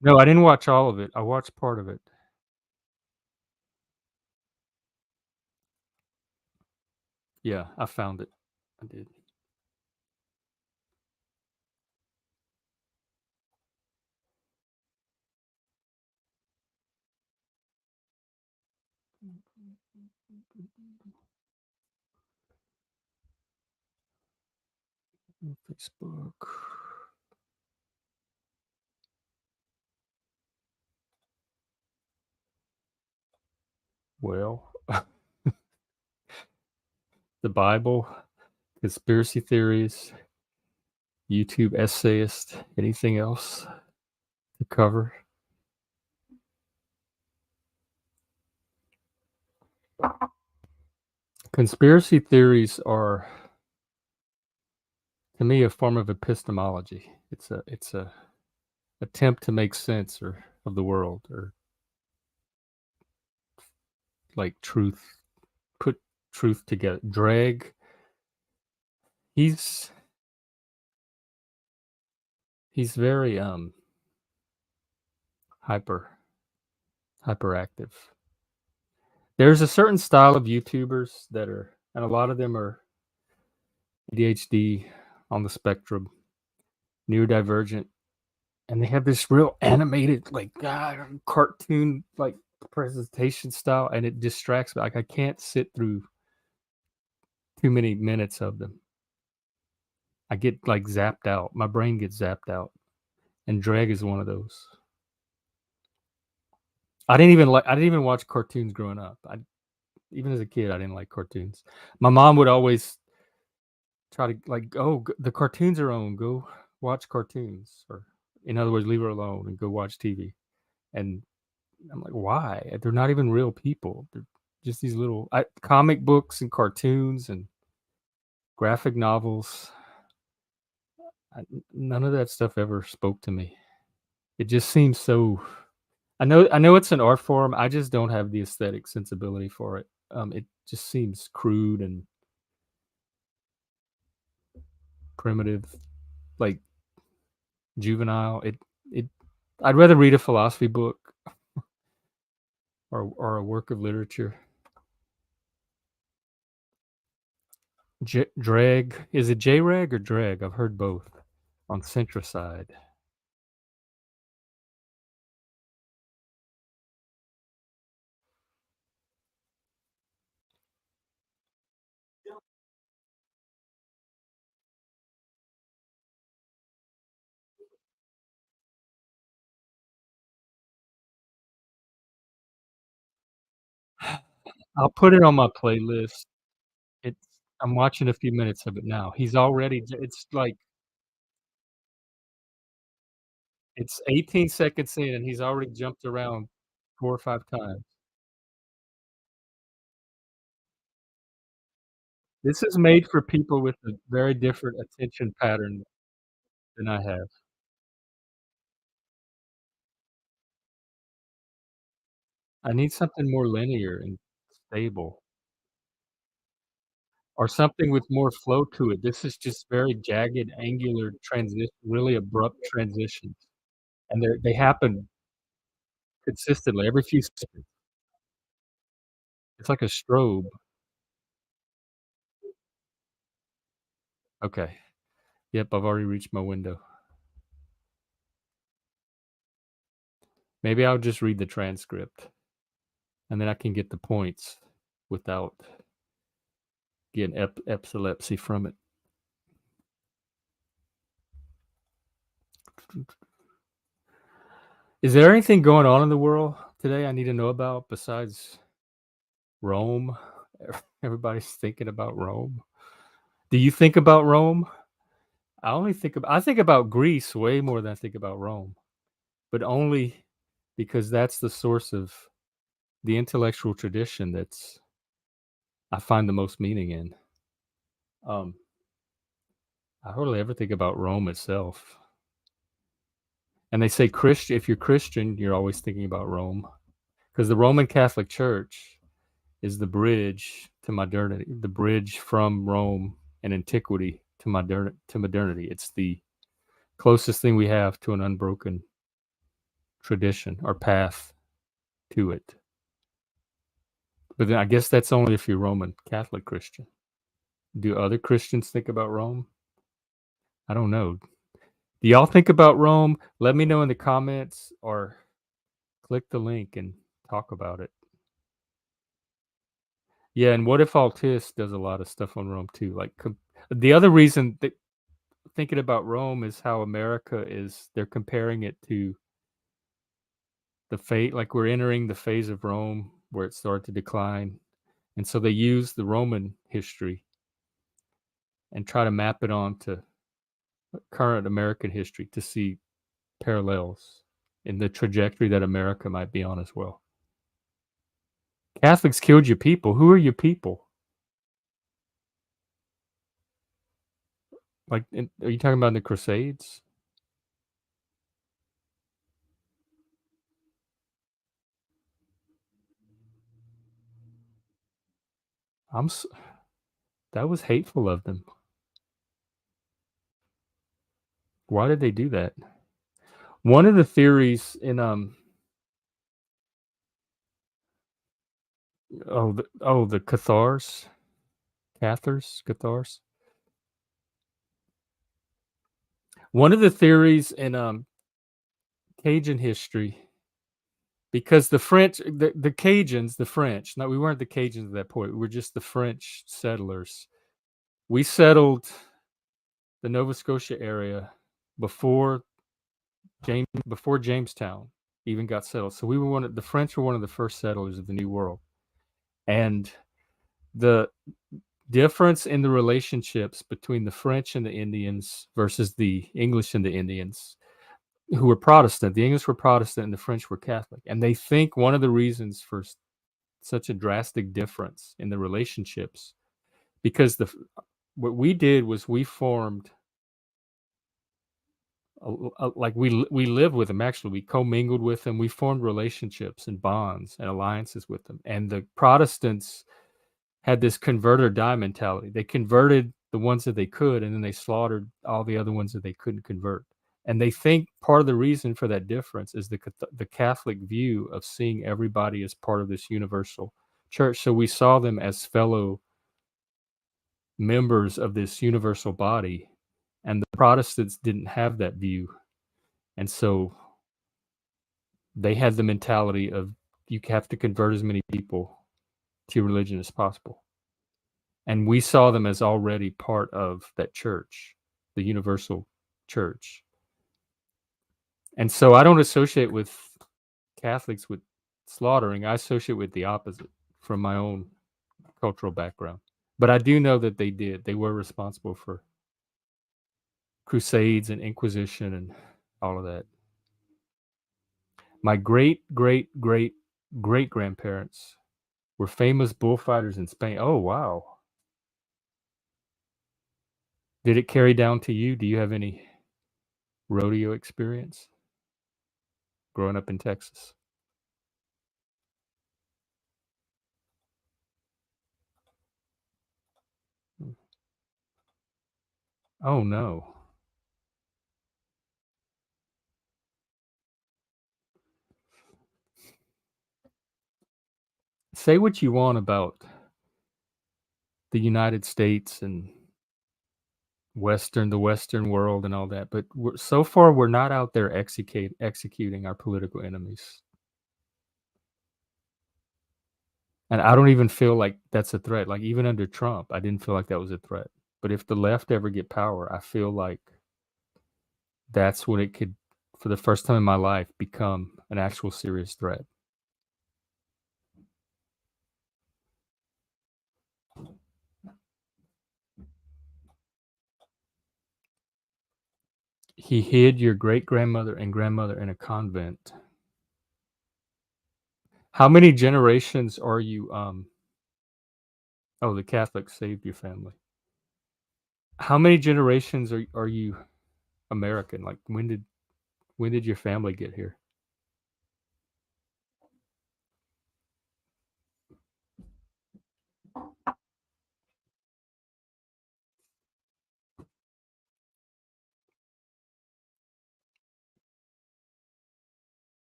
No, I didn't watch all of it. I watched part of it. Yeah, I found it. I did. Facebook. Well, the Bible, conspiracy theories, YouTube essayist, anything else to cover? Conspiracy theories are, to me, a form of epistemology. It's a attempt to make sense of the world, or like put truth together. Dreg, he's very hyperactive. There's a certain style of YouTubers that are, and a lot of them are ADHD on the spectrum, neurodivergent, and they have this real animated, like cartoon like presentation style, and it distracts me. Like, I can't sit through too many minutes of them. I get like zapped out. My brain gets zapped out, and Dreg is one of those. I didn't even watch cartoons growing up. even as a kid, I didn't like cartoons. My mom would always try to like, oh, the cartoons are on. Go watch cartoons, or in other words, leave her alone and go watch TV. And I'm like, why? They're not even real people. They're just these little comic books and cartoons and graphic novels. None of that stuff ever spoke to me. It just seems so. I know it's an art form. I just don't have the aesthetic sensibility for it. It just seems crude and primitive, like juvenile. I'd rather read a philosophy book or a work of literature. Dreg, is it J-Reg or Dreg? I've heard both on Centricide. I'll put it on my playlist. I'm watching a few minutes of it now. He's already. It's like it's 18 seconds in, and he's already jumped around 4 or 5 times. This is made for people with a very different attention pattern than I have. I need something more linear and stable. Or something with more flow to it. This is just very jagged, angular transition, really abrupt transitions, and they happen consistently every few seconds. It's like a strobe. Okay. Yep, I've already reached my window. Maybe I'll just read the transcript, and then I can get the points without getting epilepsy from it. Is there anything going on in the world today I need to know about besides Rome? Everybody's thinking about Rome. Do you think about Rome? I think about Greece way more than I think about Rome, but only because that's the source of the intellectual tradition that's I find the most meaning in. I hardly ever think about Rome itself. And they say if you're Christian, you're always thinking about Rome, because the Roman Catholic Church is the bridge to modernity, the bridge from Rome and antiquity to modernity. It's the closest thing we have to an unbroken tradition or path to it. But then I guess that's only if you're Roman Catholic Christian. Do other Christians think about Rome? I don't know. Do y'all think about Rome? Let me know in the comments or click the link and talk about it. Yeah, and What If Altis does a lot of stuff on Rome too. Like the other reason that thinking about Rome is how America they're comparing it to the fate, like we're entering the phase of Rome where it started to decline. And so they use the Roman history and try to map it onto current American history to see parallels in the trajectory that America might be on as well. Catholics killed your people. Who are your people? Like, are you talking about the Crusades? That was hateful of them. Why did they do that? One of the theories in the Cathars. One of the theories in Cajun history, because the French, the Cajuns, the French, no, we weren't the Cajuns at that point. We were just the French settlers. We settled the Nova Scotia area before Jamestown even got settled. So the French were one of the first settlers of the New World. And the difference in the relationships between the French and the Indians versus the English and the Indians, who were Protestant. The English were Protestant and the French were Catholic. And they think one of the reasons for such a drastic difference in the relationships, because what we did was we formed like we lived with them. Actually, we commingled with them. We formed relationships and bonds and alliances with them. And the Protestants had this convert or die mentality. They converted the ones that they could, and then they slaughtered all the other ones that they couldn't convert. And they think part of the reason for that difference is the Catholic view of seeing everybody as part of this universal church. So we saw them as fellow members of this universal body, and the Protestants didn't have that view. And so they had the mentality of you have to convert as many people to your religion as possible. And we saw them as already part of that church, the universal church. And so I don't associate with Catholics with slaughtering. I associate with the opposite from my own cultural background. But I do know that they did. They were responsible for crusades and Inquisition and all of that. My great-great-great-great-grandparents were famous bullfighters in Spain. Oh, wow. Did it carry down to you? Do you have any rodeo experience growing up in Texas? Oh, no. Say what you want about the United States and the Western world and all that, but so far we're not out there executing our political enemies. And I don't even feel like that's a threat. Like even under Trump, I didn't feel like that was a threat. But if the left ever get power, I feel like that's when it could, for the first time in my life, become an actual serious threat. He hid your great-grandmother and grandmother in a convent. How many generations are you? Oh, the Catholics saved your family. How many generations are you American? Like when did your family get here?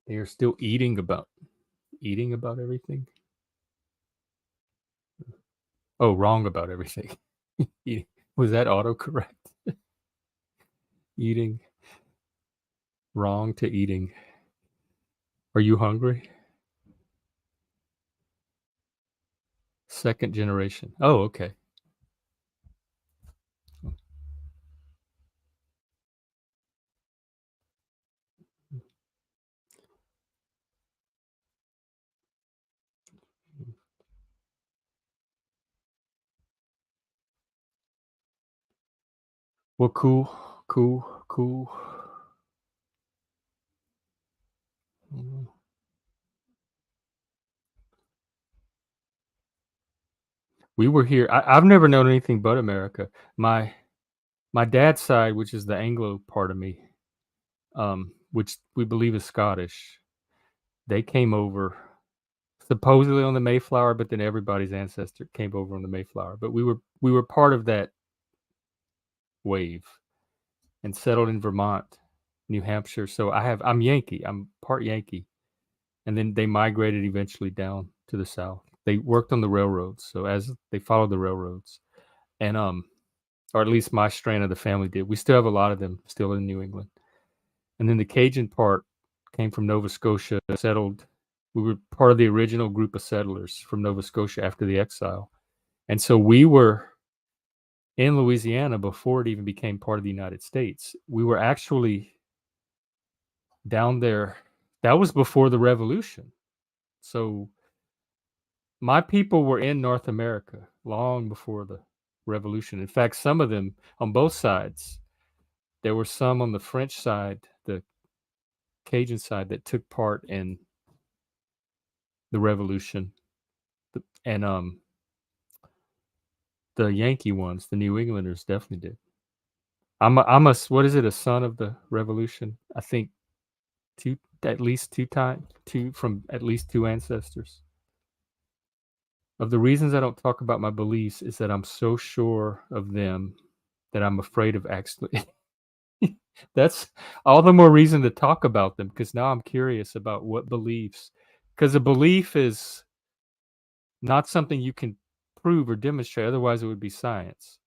They are still eating about everything. Oh, wrong about everything. Was that autocorrect? Eating. Wrong to eating. Are you hungry? Second generation. Oh, okay. Well, cool. We were here. I've never known anything but America. My dad's side, which is the Anglo part of me, which we believe is Scottish, they came over supposedly on the Mayflower, but then everybody's ancestor came over on the Mayflower. But we were part of that wave and settled in Vermont, New Hampshire. So I'm Yankee. I'm part Yankee. And then they migrated eventually down to the South. They worked on the railroads. So as they followed the railroads, and or at least my strand of the family did. We still have a lot of them still in New England. And then the Cajun part came from Nova Scotia, settled. We were part of the original group of settlers from Nova Scotia after the exile. And so we were in Louisiana before it even became part of the United States. We were actually down there. That was before the Revolution. So my people were in North America long before the revolution. In fact, some of them on both sides. There were some on the French side, the Cajun side, that took part in the revolution, and the Yankee ones, the New Englanders, definitely did. I'm a what is it? A son of the revolution? I think at least two from at least two ancestors. Of the reasons I don't talk about my beliefs is that I'm so sure of them that I'm afraid of actually. That's all the more reason to talk about them, because now I'm curious about what beliefs, because a belief is not something you can prove or demonstrate, otherwise it would be science.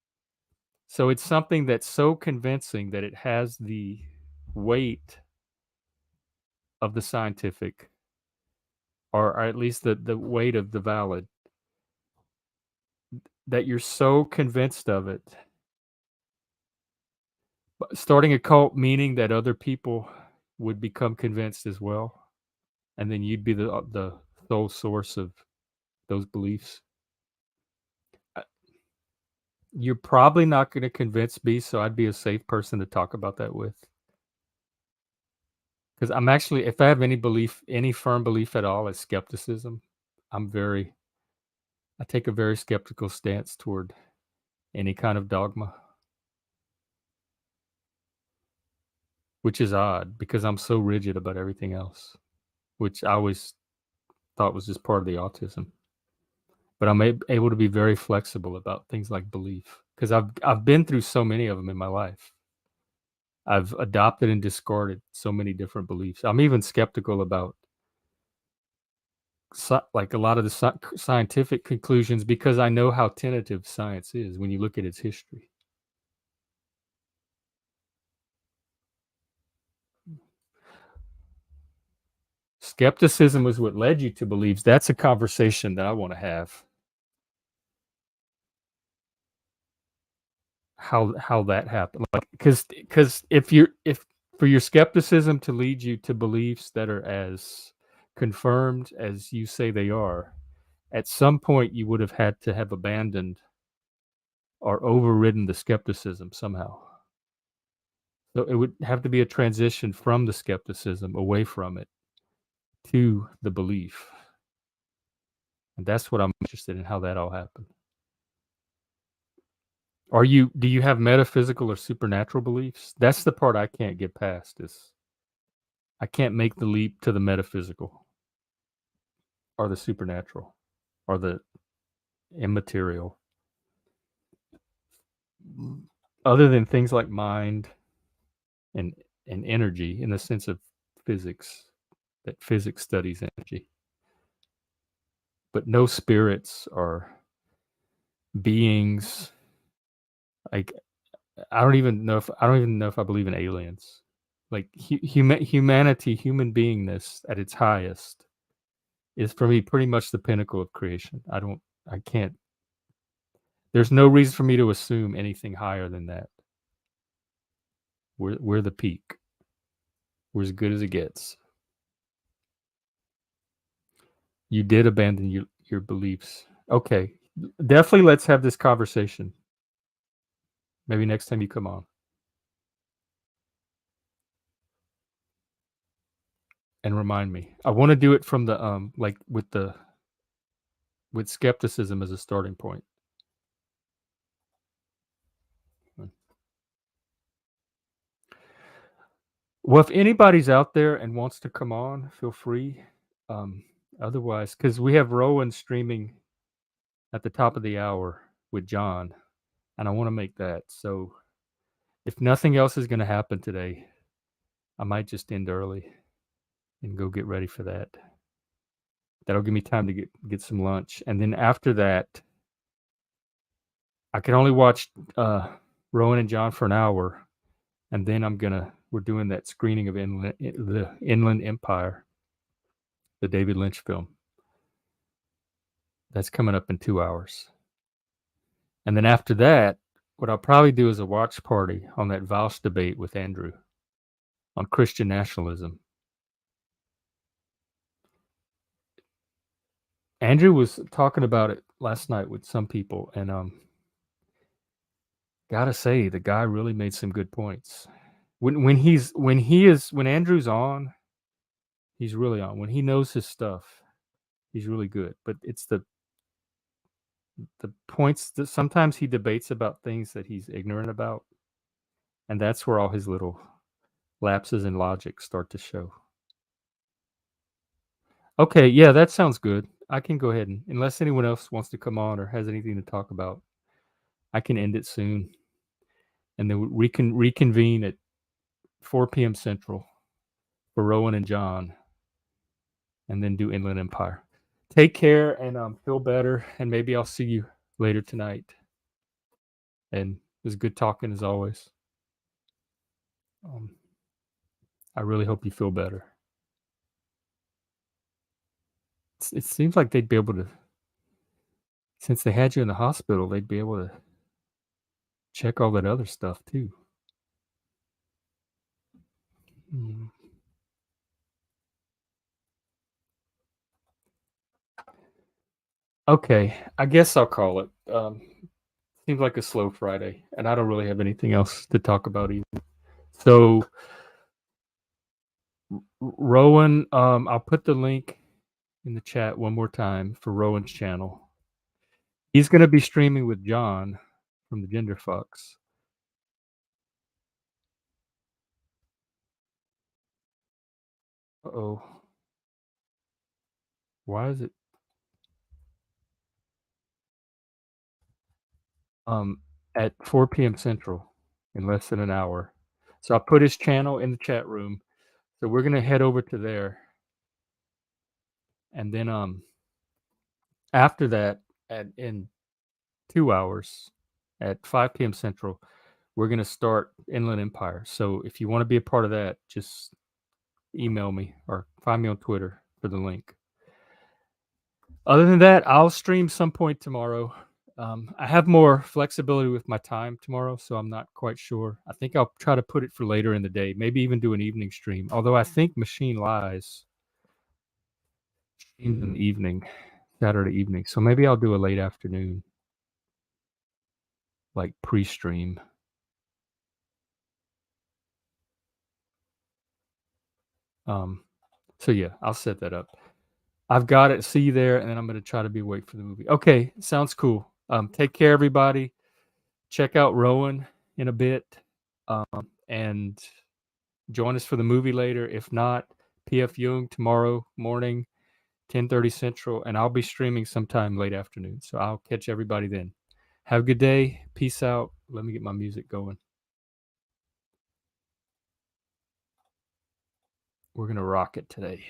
So it's something that's so convincing that it has the weight of the scientific, or at least the weight of the valid, that you're so convinced of it. Starting a cult meaning that other people would become convinced as well, and then you'd be the sole source of those beliefs. You're probably not going to convince me, so I'd be a safe person to talk about that with. Because I'm actually, if I have any belief, any firm belief at all, is skepticism. I take a very skeptical stance toward any kind of dogma. Which is odd, because I'm so rigid about everything else, which I always thought was just part of the autism. But I'm able to be very flexible about things like belief, because I've been through so many of them in my life. I've adopted and discarded so many different beliefs. I'm even skeptical about like a lot of the scientific conclusions, because I know how tentative science is when you look at its history. Skepticism was what led you to beliefs. That's a conversation that I want to have. How that happened, like, because if for your skepticism to lead you to beliefs that are as confirmed as you say they are, at some point you would have had to have abandoned or overridden the skepticism somehow. So it would have to be a transition from the skepticism away from it to the belief. And that's what I'm interested in, how that all happened. Do you have metaphysical or supernatural beliefs? That's the part I can't get past, is I can't make the leap to the metaphysical or the supernatural or the immaterial. Other than things like mind and energy, in the sense of physics, that physics studies energy. But no spirits or beings. Like, I don't even know if I believe in aliens. Like humanity, human beingness at its highest is for me pretty much the pinnacle of creation. I can't. There's no reason for me to assume anything higher than that. We're the peak. We're as good as it gets. You did abandon your beliefs. Okay, definitely let's have this conversation. Maybe next time you come on. And remind me. I want to do it from the like with skepticism as a starting point. Well, if anybody's out there and wants to come on, feel free. Otherwise, because we have Rowan streaming at the top of the hour with John, and I want to make that. So if nothing else is going to happen today, I might just end early and go get ready for that. That'll give me time to get some lunch. And then after that, I can only watch Rowan and John for an hour. And then we're doing that screening of the Inland Empire, the David Lynch film. That's coming up in 2 hours. And then after that, what I'll probably do is a watch party on that Vaush debate with Andrew on Christian nationalism. Andrew was talking about it last night with some people, and gotta say the guy really made some good points. When Andrew's on, he's really on. When he knows his stuff, he's really good. But it's the points that sometimes he debates about things that he's ignorant about, and that's where all his little lapses in logic start to show. Okay, yeah, that sounds good. I can go ahead and, unless anyone else wants to come on or has anything to talk about, I can end it soon. And then we can reconvene at 4 p.m. Central for Rowan and John, and then do Inland Empire. Take care and feel better, and maybe I'll see you later tonight. And it was good talking as always. I really hope you feel better. It seems like they'd be able to, since they had you in the hospital, they'd be able to check all that other stuff too. Okay, I guess I'll call it. Seems like a slow Friday, and I don't really have anything else to talk about either. So, Rowan, I'll put the link in the chat one more time for Rowan's channel. He's going to be streaming with John from the Gender Fucks. Uh-oh. Why is it? At 4 p.m. Central in less than an hour. So I'll put his channel in the chat room. So we're going to head over to there. And then after that, in 2 hours at 5 p.m. Central, we're going to start Inland Empire. So if you want to be a part of that, just email me or find me on Twitter for the link. Other than that, I'll stream some point tomorrow. I have more flexibility with my time tomorrow, so I'm not quite sure. I think I'll try to put it for later in the day, maybe even do an evening stream. Although I think Machine Lies streams in the evening, Saturday evening. So maybe I'll do a late afternoon, like pre-stream. So yeah, I'll set that up. I've got it. See you there, and then I'm going to try to be awake for the movie. Okay, sounds cool. Take care, everybody. Check out Rowan in a bit, and join us for the movie later. If not, P.F. Jung tomorrow morning, 10:30 Central, and I'll be streaming sometime late afternoon. So I'll catch everybody then. Have a good day. Peace out. Let me get my music going. We're going to rock it today.